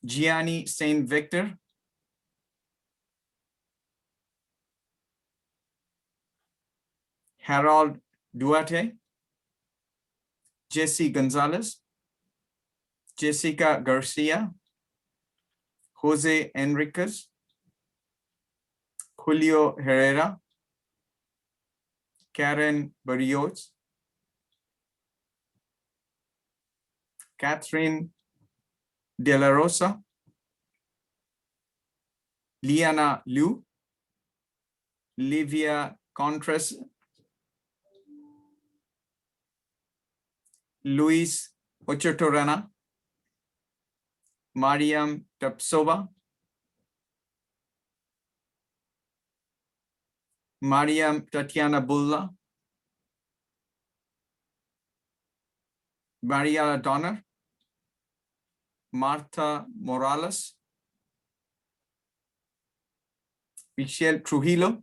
Gianni Saint Victor, Harold Duarte, Jesse Gonzalez, Jessica Garcia, Jose Enriquez, Julio Herrera, Karen Barrios, Catherine De La Rosa, Liana Liu, Livia Contres, Luis Ochotorena, Mariam Tapsova, Mariam Tatiana Bulla, Maria Donner, Martha Morales, Michelle Trujillo,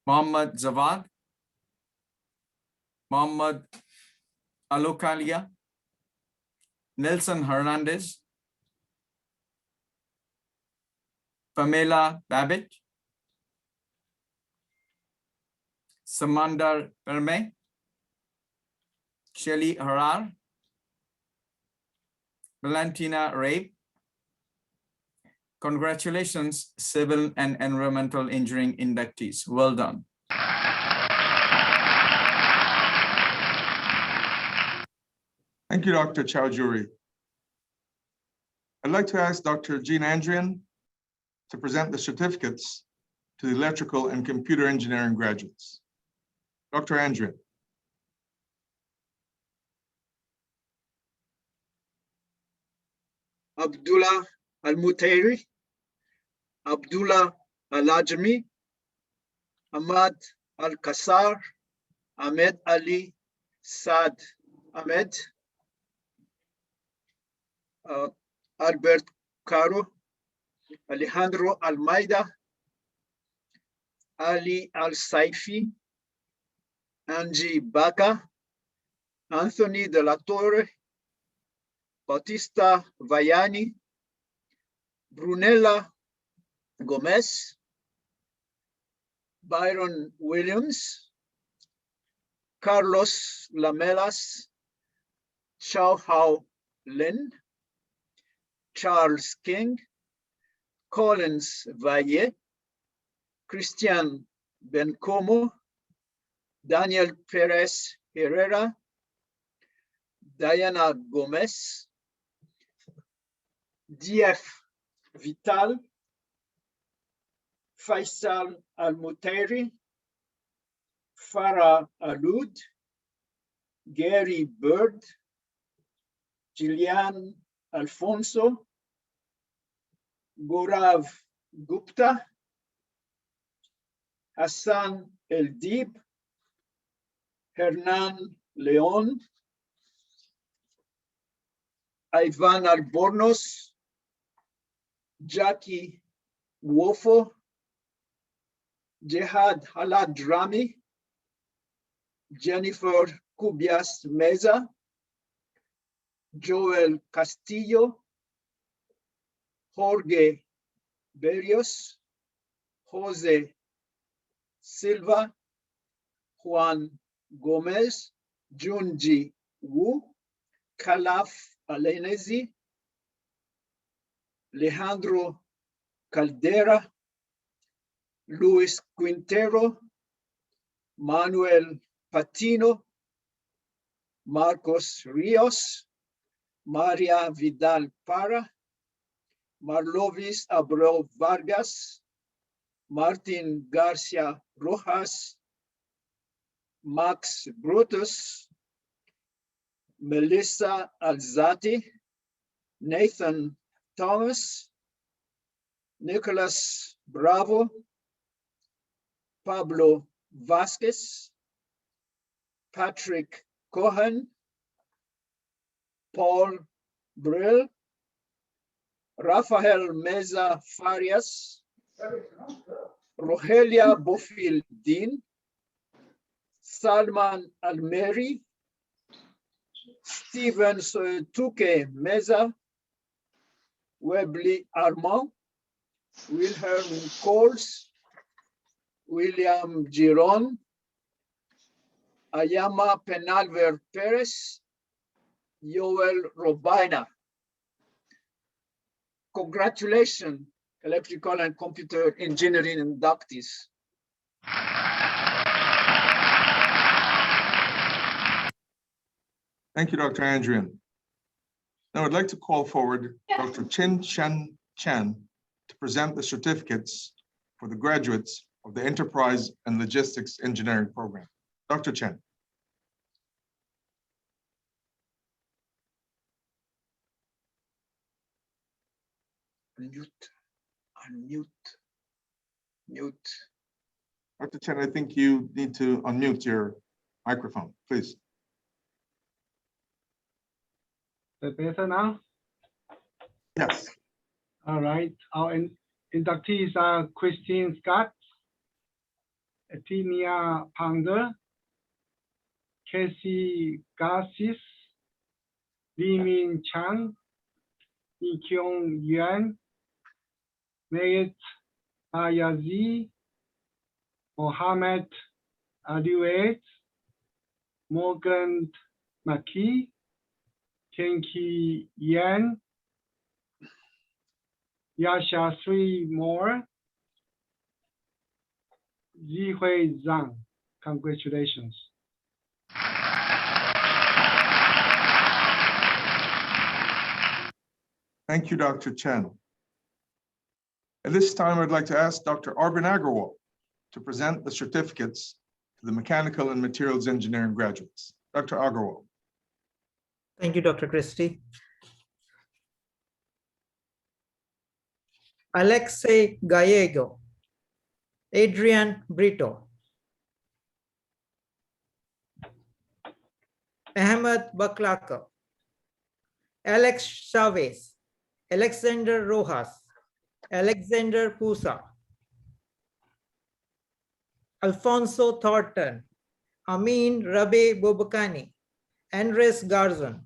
Mohammad Zawad, Mohammad Alokalia, Nelson Hernandez, Pamela Babbitt, Samandar Perme, Shelly Harar, Valentina Rabe. Congratulations, Civil and Environmental Engineering inductees. Well done. Thank you, Dr. Chowdhury. I'd like to ask Dr. Jean Andrian to present the certificates to the Electrical and Computer Engineering graduates. Dr. Andrian. Abdullah Al-Mutairi, Abdullah Al-Ajami, Ahmad Al-Qassar, Ahmed Ali Saad Ahmed, Albert Caro, Alejandro Almeida, Ali Al-Saifi, Angie Baca, Anthony de la Torre, Bautista Vaiani, Brunella Gomez, Byron Williams, Carlos Lamelas, Chao Hao Lin, Charles King, Collins Valle, Christian Bencomo, Daniel Perez Herrera, Diana Gomez, DF Vital, Faisal Al-Mutairi, Farah Alud, Gary Bird, Gillian Alfonso, Gaurav Gupta, Hassan Eldib, Hernan Leon, Ivan Albornoz, Jackie Wofo, Jihad Halad Rami, Jennifer Cubias Meza, Joel Castillo, Jorge Berrios, Jose Silva, Juan Gomez, Junji Wu, Khalaf Alenezi, Alejandro Caldera, Luis Quintero, Manuel Patino, Marcos Rios, Maria Vidal Para, Marlovis Abreu Vargas, Martin Garcia Rojas, Max Brutus, Melissa Alzati, Nathan Thomas, Nicholas Bravo, Pablo Vasquez, Patrick Cohen, Paul Brill, Rafael Meza Farias, Rogelia Bofildin, Salman Almeri, Steven Soetuke Meza, Webley Armand, Wilhelm Coles, William Giron, Ayama Penalver Perez, Joel Robina. Congratulations, electrical and computer engineering inductees. Thank you, Dr. Andrian. Now I'd like to call forward Dr. Chin Shan Chan to present the certificates for the graduates of the Enterprise and Logistics Engineering Program. Dr. Chen. Unmute. Dr. Chen, I think you need to unmute your microphone, please. Is it better now? Yes. All right. Our inductees are Christine Scott, Etinia Panger, Casey Garcis, Li Min Chang, Yi Kyung Yuan, Mayet Ayazi, Mohammed Aliwet, Morgan Maki, Kenki Yan, Yasha Sri Moore, Zihui Zhang. Congratulations. Thank you, Dr. Chen. At this time, I'd like to ask Dr. Arvind Agarwal to present the certificates to the Mechanical and Materials Engineering graduates. Dr. Agarwal. Thank you, Dr. Christie. Alexei Gallego, Adrian Brito, Ahmed Baklaka, Alex Chavez, Alexander Rojas, Alexander Pusa, Alfonso Thornton, Amin Rabe Bobakani, Andres Garzon,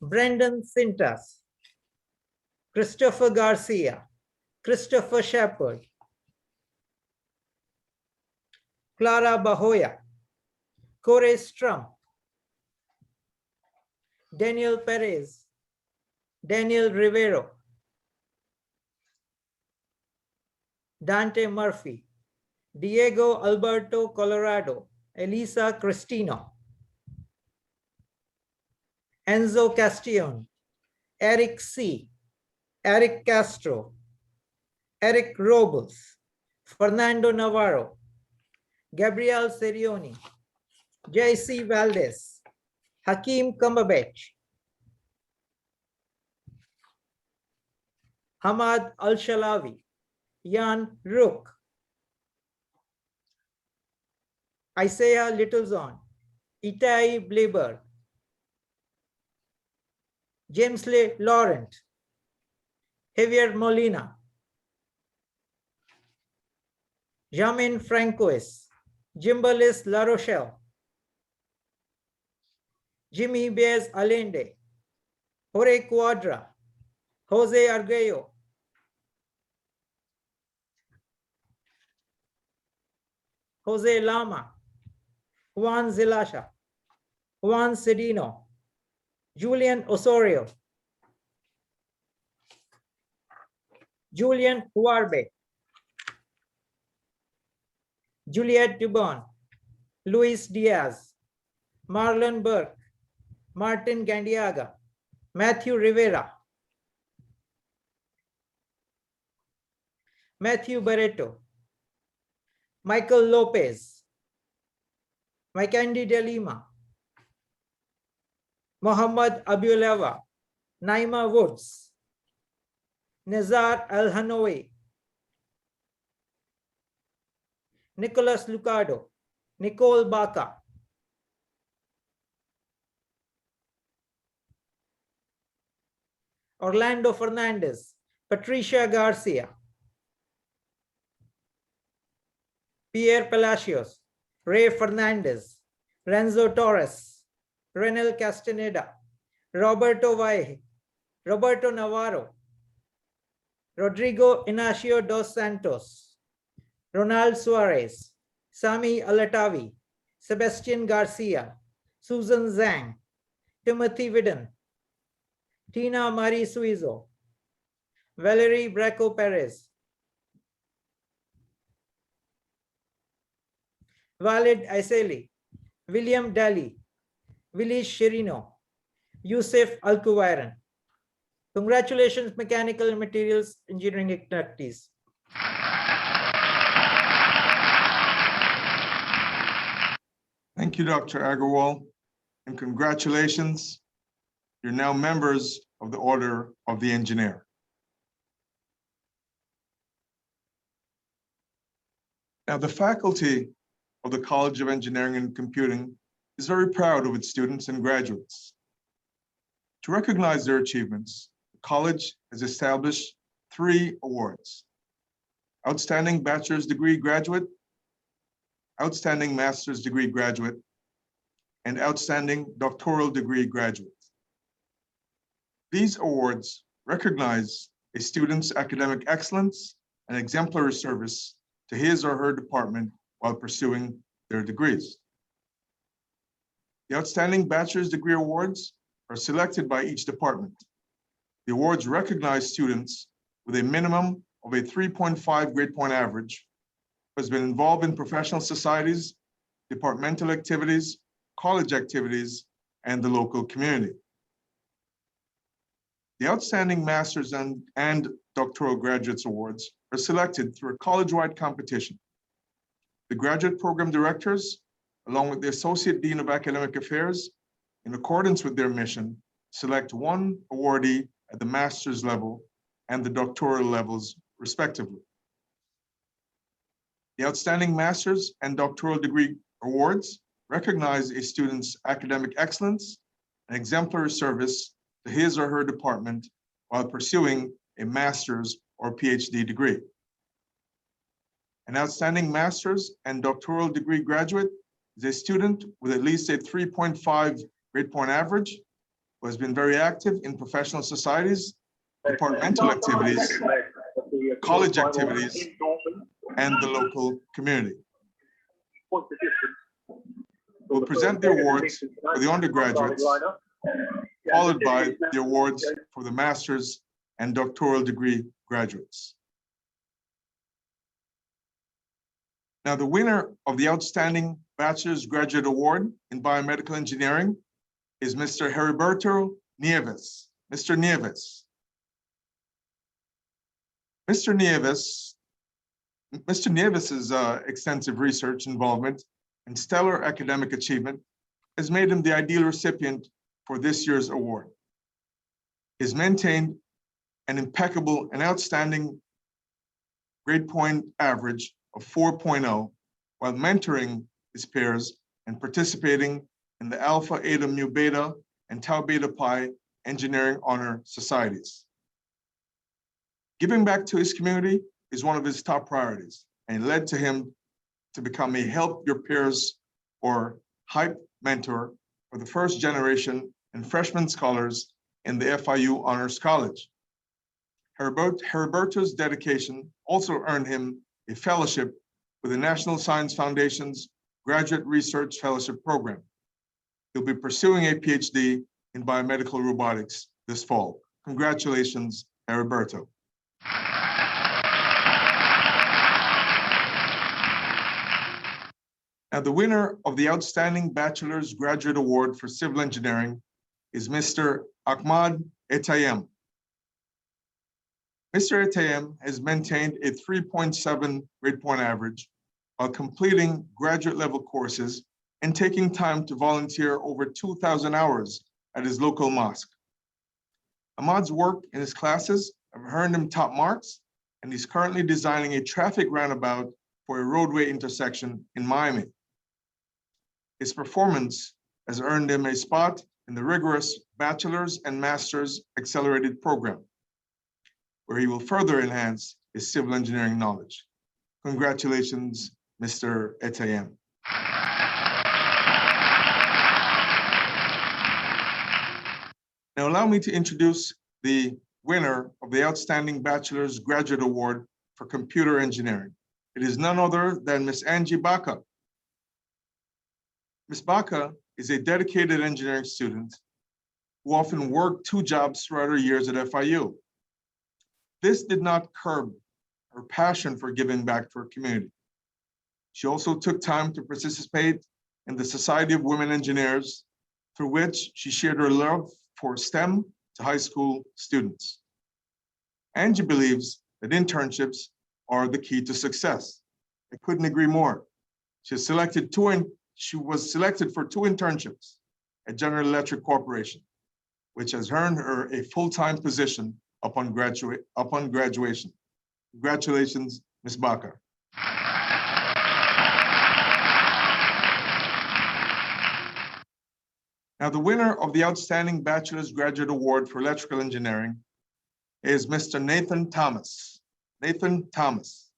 Brendan Sintas, Christopher Garcia, Christopher Shepard, Clara Bahoya, Corey Strum, Daniel Perez, Daniel Rivero, Dante Murphy, Diego Alberto Colorado, Elisa Cristino, Enzo Castillon, Eric C., Eric Castro, Eric Robles, Fernando Navarro, Gabriel Serioni, J.C. Valdez, Hakeem Cumberbatch, Hamad Al-Shalawi, Jan Rook, Isaiah Littlezon, Itai Bleber, James Lee Laurent, Javier Molina, Jamin Francois, Jimbalis La Rochelle, Jimmy Baez Allende, Jorge Cuadra, Jose Arguello, Jose Lama, Juan Zilasha, Juan Cedino, Julian Osorio, Julian Huarbe, Juliette Dubon, Luis Diaz, Marlon Burke, Martin Gandiaga, Matthew Rivera, Matthew Barreto, Michael Lopez, Maikandi De Lima, Mohammad Abuleva, Naima Woods, Nazar Al-Hanoui, Nicholas Lucado, Nicole Baca, Orlando Fernandez, Patricia Garcia, Pierre Palacios, Ray Fernandez, Renzo Torres, Renel Castaneda, Roberto Valle, Roberto Navarro, Rodrigo Inacio dos Santos, Ronald Suarez, Sami Alatavi, Sebastian Garcia, Susan Zhang, Timothy Vidden, Tina Marie Suizo, Valerie Braco Perez, Walid Aiseli, William Daly, Willis Shirino, Yusuf Alkuwairan. Congratulations, Mechanical and Materials Engineering inductees. Thank you, Dr. Agarwal, and congratulations. You're now members of the Order of the Engineer. Now, the faculty of the College of Engineering and Computing is very proud of its students and graduates. To recognize their achievements, the college has established 3 awards: Outstanding Bachelor's Degree Graduate, Outstanding Master's Degree Graduate, and Outstanding Doctoral Degree Graduate. These awards recognize a student's academic excellence and exemplary service to his or her department while pursuing their degrees. The Outstanding Bachelor's Degree Awards are selected by each department. The awards recognize students with a minimum of a 3.5 grade point average, who has been involved in professional societies, departmental activities, college activities, and the local community. The Outstanding Master's and Doctoral Graduates Awards are selected through a college-wide competition. The graduate program directors, along with the Associate Dean of Academic Affairs, in accordance with their mission, select one awardee at the master's level and the doctoral levels, respectively. The Outstanding Master's and Doctoral Degree Awards recognize a student's academic excellence and exemplary service to his or her department while pursuing a master's or PhD degree. An outstanding master's and doctoral degree graduate is a student with at least a 3.5 grade point average who has been very active in professional societies, departmental activities, college activities, and the local community. We'll present the awards for the undergraduates, followed by the awards for the master's and doctoral degree graduates. Now, the winner of the Outstanding Bachelor's Graduate Award in Biomedical Engineering is Mr. Heriberto Nieves. Mr. Nieves. Mr. Nieves's extensive research involvement and stellar academic achievement has made him the ideal recipient for this year's award. He has maintained an impeccable and outstanding grade point average of 4.0 while mentoring his peers and participating in the Alpha Eta Mu Beta and Tau Beta Pi engineering honor societies. Giving back to his community is one of his top priorities, and it led to him to become a Help Your Peers or HYPE mentor for the first generation and freshman scholars in the FIU Honors College. Heriberto's dedication also earned him a fellowship with the National Science Foundation's Graduate Research Fellowship Program. He'll be pursuing a PhD in biomedical robotics this fall. Congratulations, Heriberto. Now, the winner of the Outstanding Bachelor's Graduate Award for Civil Engineering is Mr. Ahmad Etayem. Mr. Etayem has maintained a 3.7 grade point average while completing graduate level courses and taking time to volunteer over 2,000 hours at his local mosque. Ahmad's work in his classes have earned him top marks, and he's currently designing a traffic roundabout for a roadway intersection in Miami. His performance has earned him a spot in the rigorous bachelor's and master's accelerated program, where he will further enhance his civil engineering knowledge. Congratulations, Mr. Etayem. Now allow me to introduce the winner of the Outstanding Bachelor's Graduate Award for Computer Engineering. It is none other than Ms. Angie Baca. Ms. Baca is a dedicated engineering student who often worked 2 jobs throughout her years at FIU. This did not curb her passion for giving back to her community. She also took time to participate in the Society of Women Engineers, through which she shared her love for STEM to high school students. Angie believes that internships are the key to success. I couldn't agree more. She was selected for 2 internships at General Electric Corporation, which has earned her a full-time position upon graduation. Congratulations, Ms. Baca. Now, the winner of the Outstanding Bachelor's Graduate Award for Electrical Engineering is Mr. Nathan Thomas. Nathan Thomas.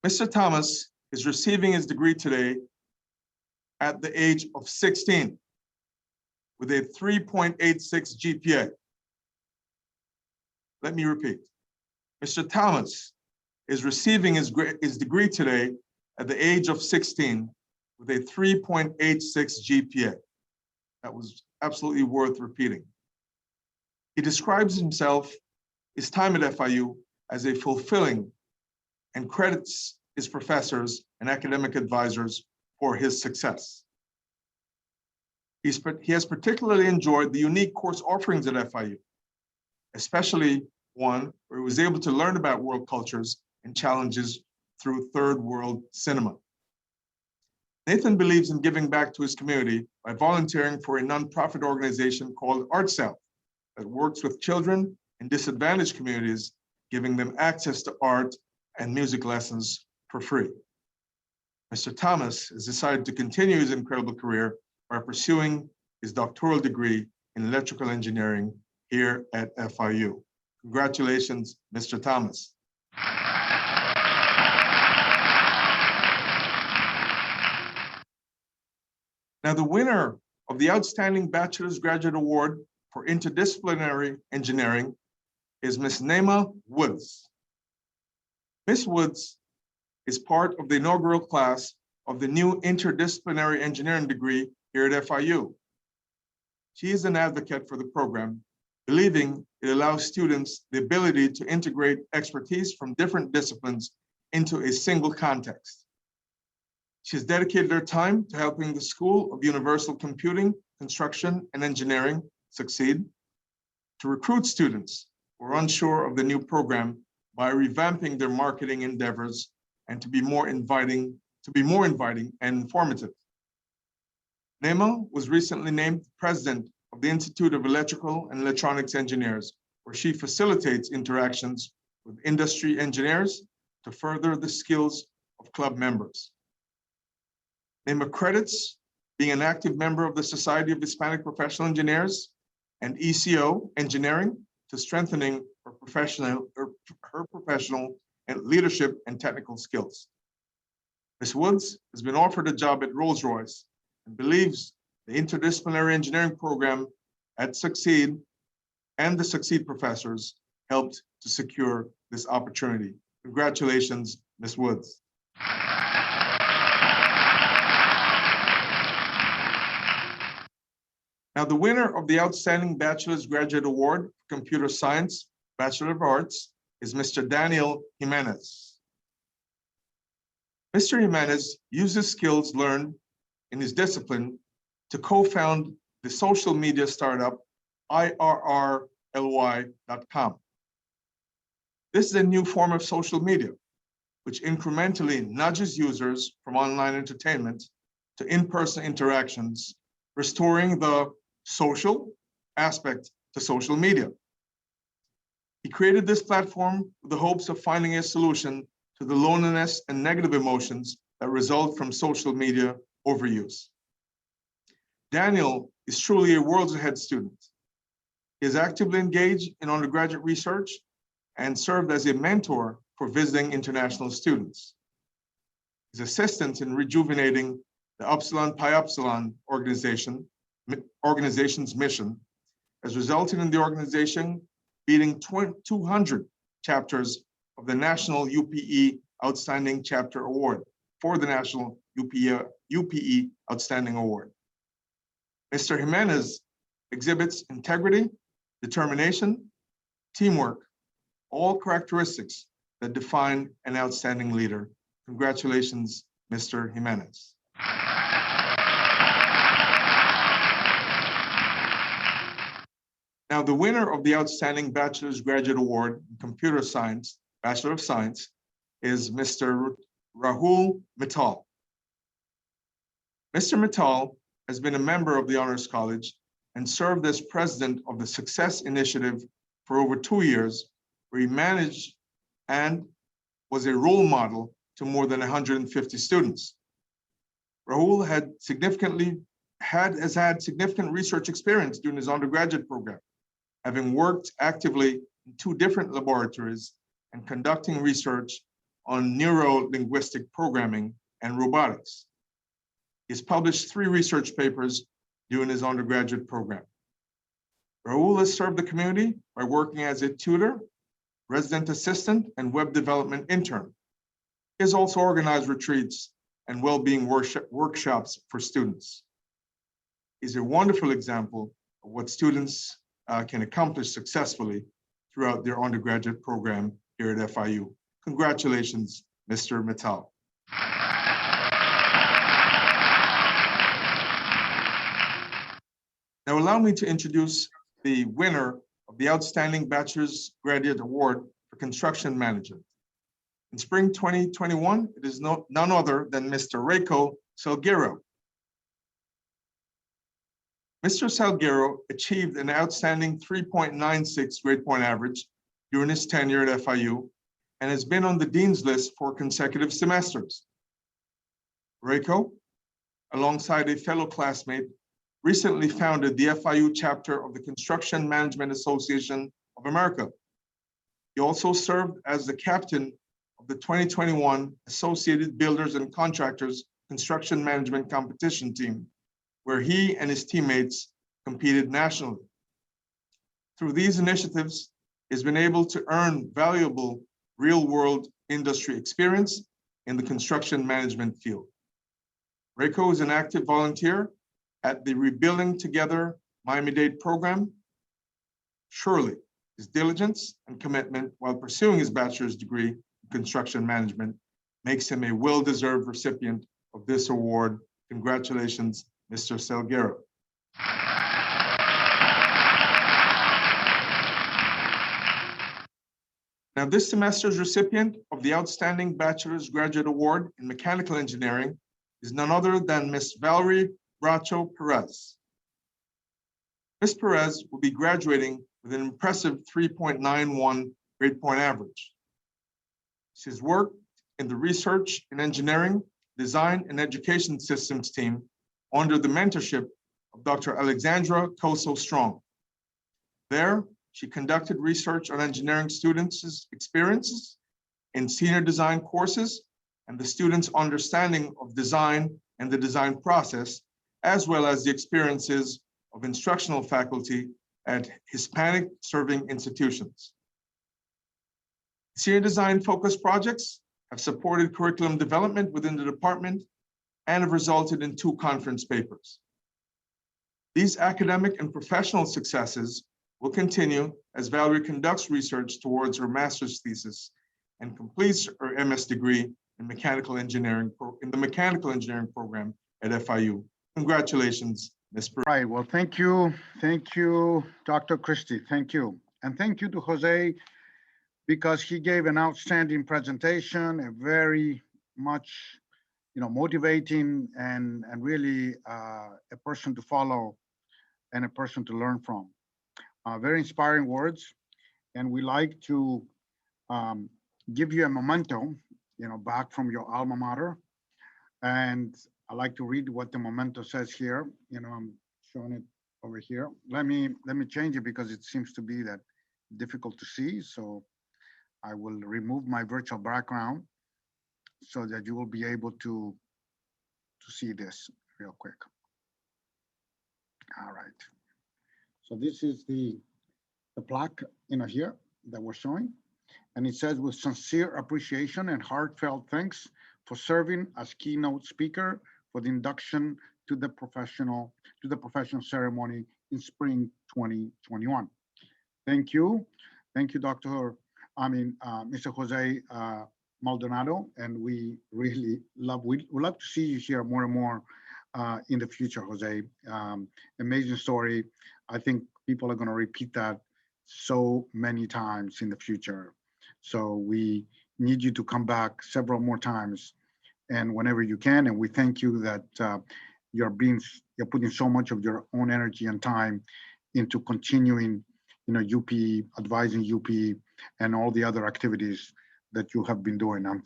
Mr. Thomas is receiving his degree today at the age of 16 with a 3.86 GPA. Let me repeat. Mr. Thomas is receiving his degree today at the age of 16 with a 3.86 GPA. That was absolutely worth repeating. He describes his time at FIU as a fulfilling and credits his professors and academic advisors for his success. He has particularly enjoyed the unique course offerings at FIU, especially one where he was able to learn about world cultures and challenges through third world cinema. Nathan believes in giving back to his community by volunteering for a nonprofit organization called Art South that works with children in disadvantaged communities, giving them access to art and music lessons for free. Mr. Thomas has decided to continue his incredible career by pursuing his doctoral degree in electrical engineering here at FIU. Congratulations, Mr. Thomas. Now, the winner of the Outstanding Bachelor's Graduate Award for Interdisciplinary Engineering is Ms. Nema Woods. Ms. Woods is part of the inaugural class of the new interdisciplinary engineering degree here at FIU. She is an advocate for the program, believing it allows students the ability to integrate expertise from different disciplines into a single context. She has dedicated her time to helping the School of Universal Computing, Construction, and Engineering succeed, to recruit students who are unsure of the new program by revamping their marketing endeavors and to be more inviting and informative. Nema was recently named president of the Institute of Electrical and Electronics Engineers, where she facilitates interactions with industry engineers to further the skills of club members. Nema credits being an active member of the Society of Hispanic Professional Engineers and ECO Engineering to strengthening her professional and leadership and technical skills. Ms. Woods has been offered a job at Rolls-Royce and believes the interdisciplinary engineering program at Succeed and the Succeed professors helped to secure this opportunity. Congratulations, Ms. Woods. Now, the winner of the Outstanding Bachelor's Graduate Award for Computer Science, Bachelor of Arts, is Mr. Daniel Jimenez. Mr. Jimenez uses skills learned in his discipline to co-found the social media startup IRRLY.com. This is a new form of social media, which incrementally nudges users from online entertainment to in-person interactions, restoring the social aspect to social media. He created this platform with the hopes of finding a solution to the loneliness and negative emotions that result from social media overuse. Daniel is truly a worlds ahead student. He is actively engaged in undergraduate research and served as a mentor for visiting international students. His assistance in rejuvenating the Upsilon Pi Upsilon organization's mission has resulted in the organization beating 200 chapters of the National UPE Outstanding Chapter Award for the National UPE Outstanding Award. Mr. Jimenez exhibits integrity, determination, teamwork, all characteristics that define an outstanding leader. Congratulations, Mr. Jimenez. Now, the winner of the Outstanding Bachelor's Graduate Award in Computer Science, Bachelor of Science, is Mr. Rahul Mittal. Mr. Mittal has been a member of the Honors College and served as president of the Success Initiative for over 2 years, where he managed and was a role model to more than 150 students. Rahul has had significant research experience during his undergraduate program, having worked actively in 2 different laboratories and conducting research on neuro-linguistic programming and robotics. He's published 3 research papers during his undergraduate program. Rahul has served the community by working as a tutor, resident assistant, and web development intern. He has also organized retreats and well-being workshops for students. He's a wonderful example of what students can accomplish successfully throughout their undergraduate program here at FIU. Congratulations, Mr. Mittal. Now allow me to introduce the winner of the Outstanding Bachelor's Graduate Award for Construction Management. In spring 2021, it is none other than Mr. Reiko Salguero. Mr. Salguero achieved an outstanding 3.96 grade point average during his tenure at FIU and has been on the Dean's List for consecutive semesters. Reiko, alongside a fellow classmate, recently founded the FIU chapter of the Construction Management Association of America. He also served as the captain of the 2021 Associated Builders and Contractors Construction Management Competition team, where he and his teammates competed nationally. Through these initiatives, he's been able to earn valuable real-world industry experience in the construction management field. Reiko is an active volunteer at the Rebuilding Together Miami-Dade program. Surely, his diligence and commitment while pursuing his bachelor's degree in construction management makes him a well-deserved recipient of this award. Congratulations, Mr. Salguero. Now, this semester's recipient of the Outstanding Bachelor's Graduate Award in Mechanical Engineering is none other than Ms. Valerie Bracho Perez. Ms. Perez will be graduating with an impressive 3.91 grade point average. She's worked in the Research and Engineering, Design and Education Systems team under the mentorship of Dr. Alexandra Koso Strong. There, she conducted research on engineering students' experiences in senior design courses and the students' understanding of design and the design process, as well as the experiences of instructional faculty at Hispanic serving institutions. Senior design focused projects have supported curriculum development within the department and have resulted in 2 conference papers. These academic and professional successes will continue as Valerie conducts research towards her master's thesis and completes her MS degree in mechanical engineering in the mechanical engineering program at FIU. Congratulations, Ms. Perez. Right, well, thank you, Dr. Christie, thank you. And thank you to Jose, because he gave an outstanding presentation, a very much, motivating and really a person to follow and a person to learn from. Very inspiring words, and we like to give you a memento, back from your alma mater. And I like to read what the memento says here. I'm showing it over here. Let me change it because it seems to be that difficult to see. So I will remove my virtual background so that you will be able to see this real quick. All right. So this is the plaque, here that we're showing. And it says, with sincere appreciation and heartfelt thanks for serving as keynote speaker for the induction to the professional ceremony in spring 2021. Thank you. Thank you, Mr. Jose Maldonado. And we really we love to see you here more and more in the future, Jose. Amazing story. I think people are going to repeat that so many times in the future. So we need you to come back several more times and whenever you can. And we thank you that you're putting so much of your own energy and time into continuing, UP, advising UP, and all the other activities that you have been doing. I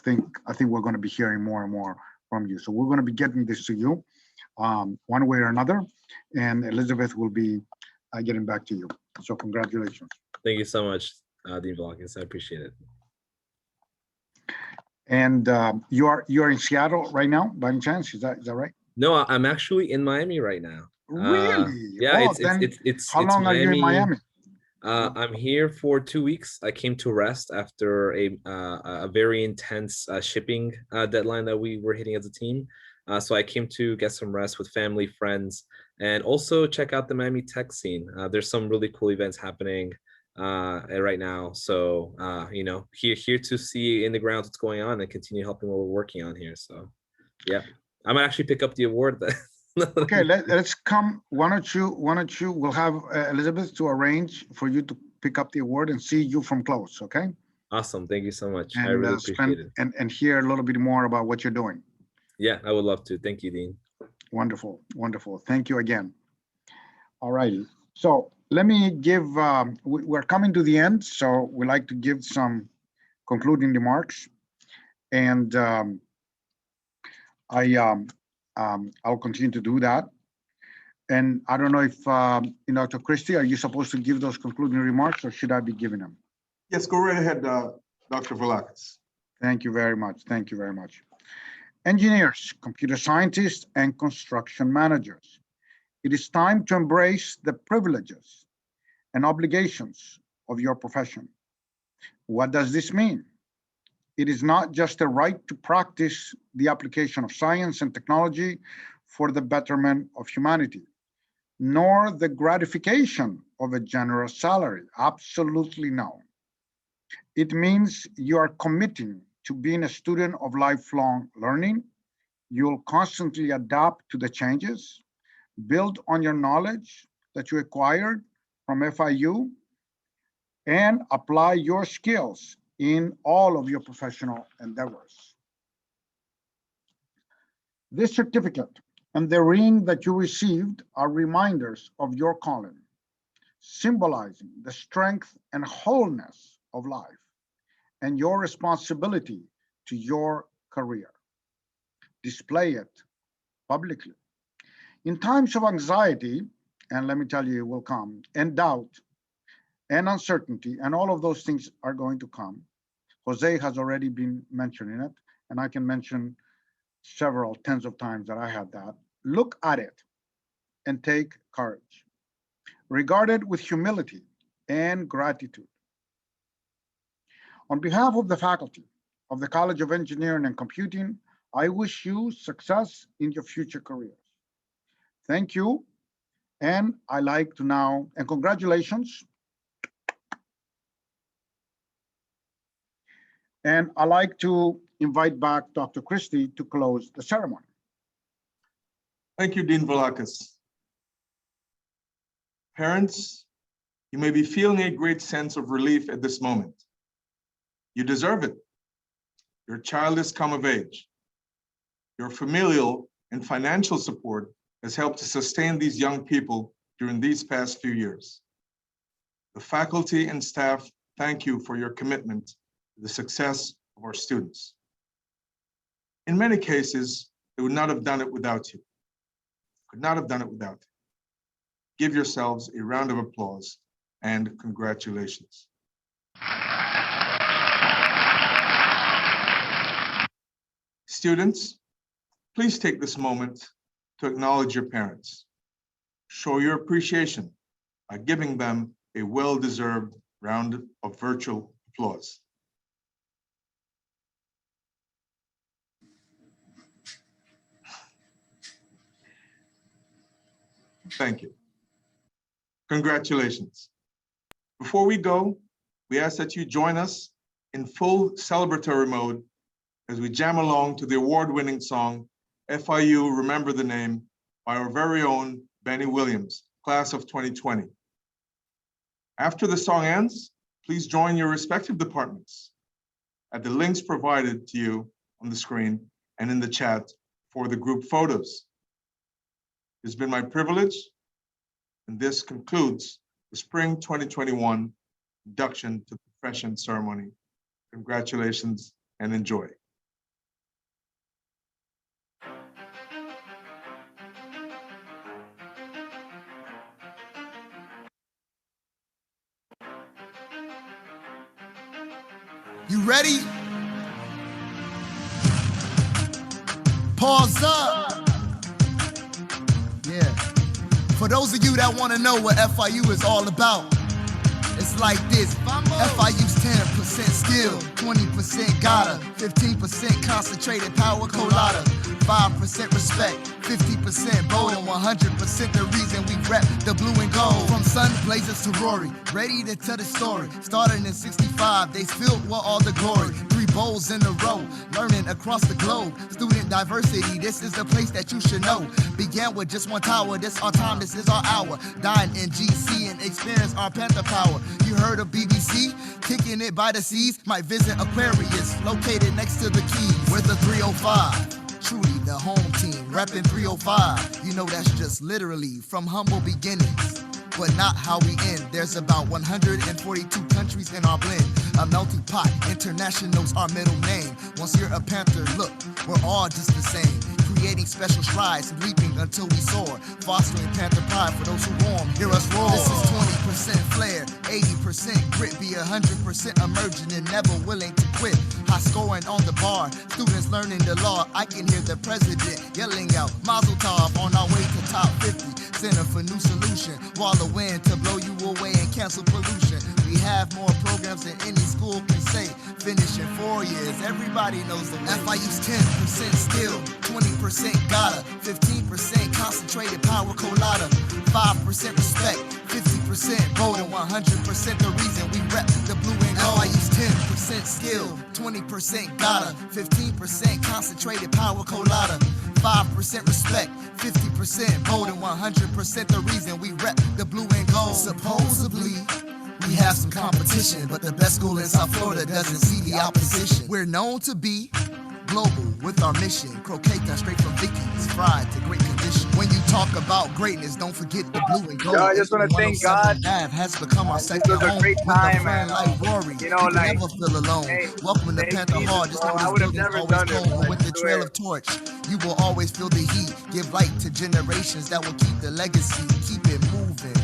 think we're going to be hearing more and more from you. So we're going to be getting this to you one way or another, and Elizabeth will be getting back to you. So congratulations. Thank you so much, Dean Velazquez. I appreciate it. And you are in Seattle right now, by any chance? Is that right? No, I'm actually in Miami right now. Really? Yeah, Oh, it's how long are you in Miami? I'm here for 2 weeks. I came to rest after a very intense shipping deadline that we were hitting as a team. So I came to get some rest with family, friends, and also check out the Miami tech scene. There's some really cool events happening right now. So, here to see in the ground what's going on and continue helping what we're working on here. So, yeah, I might actually pick up the award. Okay, let's come. Why don't you, we'll have Elizabeth to arrange for you to pick up the award and see you from close, okay? Awesome, thank you so much. And, I really appreciate it. And hear a little bit more about what you're doing. Yeah, I would love to. Thank you, Dean. Wonderful, wonderful. Thank you again. All righty. So let me give, we're coming to the end, so we like to give some concluding remarks. And I'll continue to do that. And I don't know if, Dr. Christie, are you supposed to give those concluding remarks or should I be giving them? Yes, go right ahead, Dr. Velakis. Thank you very much. Thank you very much. Engineers, computer scientists, and construction managers, it is time to embrace the privileges and obligations of your profession. What does this mean? It is not just a right to practice the application of science and technology for the betterment of humanity, nor the gratification of a generous salary. Absolutely no. It means you are committing to being a student of lifelong learning. You'll constantly adapt to the changes, build on your knowledge that you acquired from FIU, and apply your skills in all of your professional endeavors. This certificate and the ring that you received are reminders of your calling, symbolizing the strength and wholeness of life and your responsibility to your career. Display it publicly. In times of anxiety, and let me tell you, it will come, and doubt, and uncertainty, and all of those things are going to come. Jose has already been mentioning it, and I can mention several tens of times that I had that. Look at it and take courage. Regard it with humility and gratitude. On behalf of the faculty of the College of Engineering and Computing, I wish you success in your future careers. Thank you. And I like to now, and congratulations. And I like to invite back Dr. Christie to close the ceremony. Thank you, Dean Velakis. Parents, you may be feeling a great sense of relief at this moment. You deserve it. Your child has come of age. Your familial and financial support has helped to sustain these young people during these past few years. The faculty and staff thank you for your commitment to the success of our students. In many cases, they would not have done it without you. Could not have done it without you. Give yourselves a round of applause and congratulations. Students, please take this moment to acknowledge your parents. Show your appreciation by giving them a well-deserved round of virtual applause. Thank you. Congratulations. Before we go, we ask that you join us in full celebratory mode as we jam along to the award-winning song, FIU Remember the Name, by our very own Benny Williams, class of 2020. After the song ends, please join your respective departments at the links provided to you on the screen and in the chat for the group photos. It's been my privilege, and this concludes the Spring 2021 Induction to the Profession ceremony. Congratulations and enjoy. You ready? Pause up. Yeah. For those of you that want to know what FIU is all about, it's like this. FIU's 10% skill, 20% gotta, 15% concentrated power colada, 5% respect, 50% bold, and 100% the reason we rep the blue and gold. From Sun Blazers to Rory, ready to tell the story. Started in 65, they filled with all the glory. 3 bowls in a row, learning across the globe. Student diversity, this is the place that you should know. Began with just one tower, this our time, this is our hour. Dying in GC and experience our Panther power. You heard of BBC? Kicking it by the seas, might visit Aquarius, located next to the Keys. We're the 305. Truly the home team, reppin' 305. You know that's just literally from humble beginnings, but not how we end. There's about 142 countries in our blend. A melting pot, international's our middle name. Once you're a Panther, look, we're all just the same. creating special strides, leaping until we soar, fostering panther pride for those who roam. Hear us roar. This is 20% flair, 80% grit, be 100% emerging and never willing to quit. High scoring on the bar, students learning the law. I can hear the president yelling out, Mazel Tov, on our way to top 50. Center for New Solution, wall of wind to blow you away and cancel pollution. We have more programs than any school can say. Finish in 4 years, everybody knows the way. FIU's 10% skill, 20% gotta, 15% concentrated power colada, 5% respect, 50% voting, 100% the reason we rep the blue and gold. FIU's 10% skill, 20% gotta, 15% concentrated power colada, 5% respect, 50% voting, 100% the reason we rep the blue and gold. Supposedly, we have some competition, but the best school in South Florida doesn't see the opposition. We're known to be global with our mission. Croqueta straight from Vicky's, fried to great condition. When you talk about greatness, don't forget the blue and gold. Yo, I just want to thank God. Nav has become our This second was a home great with time, a friend man. like Rory. You know, You like, never feel alone. hey, Welcome to thank Panther Jesus, Hall. Just bro. know I this would have building's never always done this, cold. I With the trail swear. of torch, you will always feel the heat. Give light to generations that will keep the legacy. Keep it moving.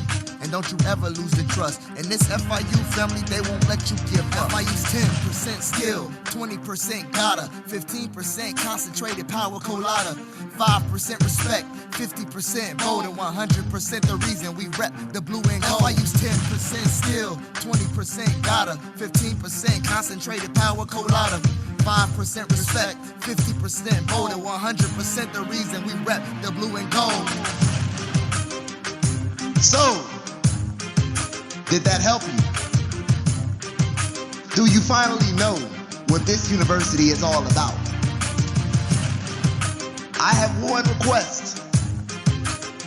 And don't you ever lose the trust. In this FIU family, they won't let you give up. FIU's 10% skill, 20% gotta, 15% concentrated power colada, 5% respect, 50% voting, 100% the reason we rep the blue and gold. FIU's 10% skill, 20% gotta, 15% concentrated power colada, 5% respect, 50% voting, 100% the reason we rep the blue and gold. So, did that help you? Do you finally know what this university is all about? I have one request,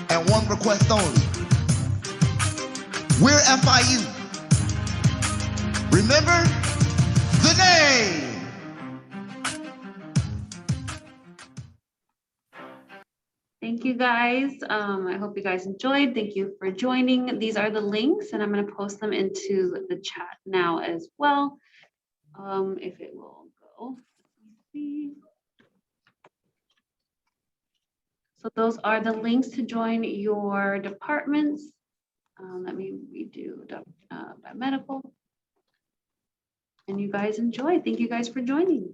and one request only. We're FIU. Remember the name. Thank you guys. I hope you guys enjoyed. Thank you for joining. These are the links and I'm going to post them into the chat now as well. If it will go. Let's see. So those are the links to join your departments. Let me redo biomedical. And you guys enjoy. Thank you guys for joining.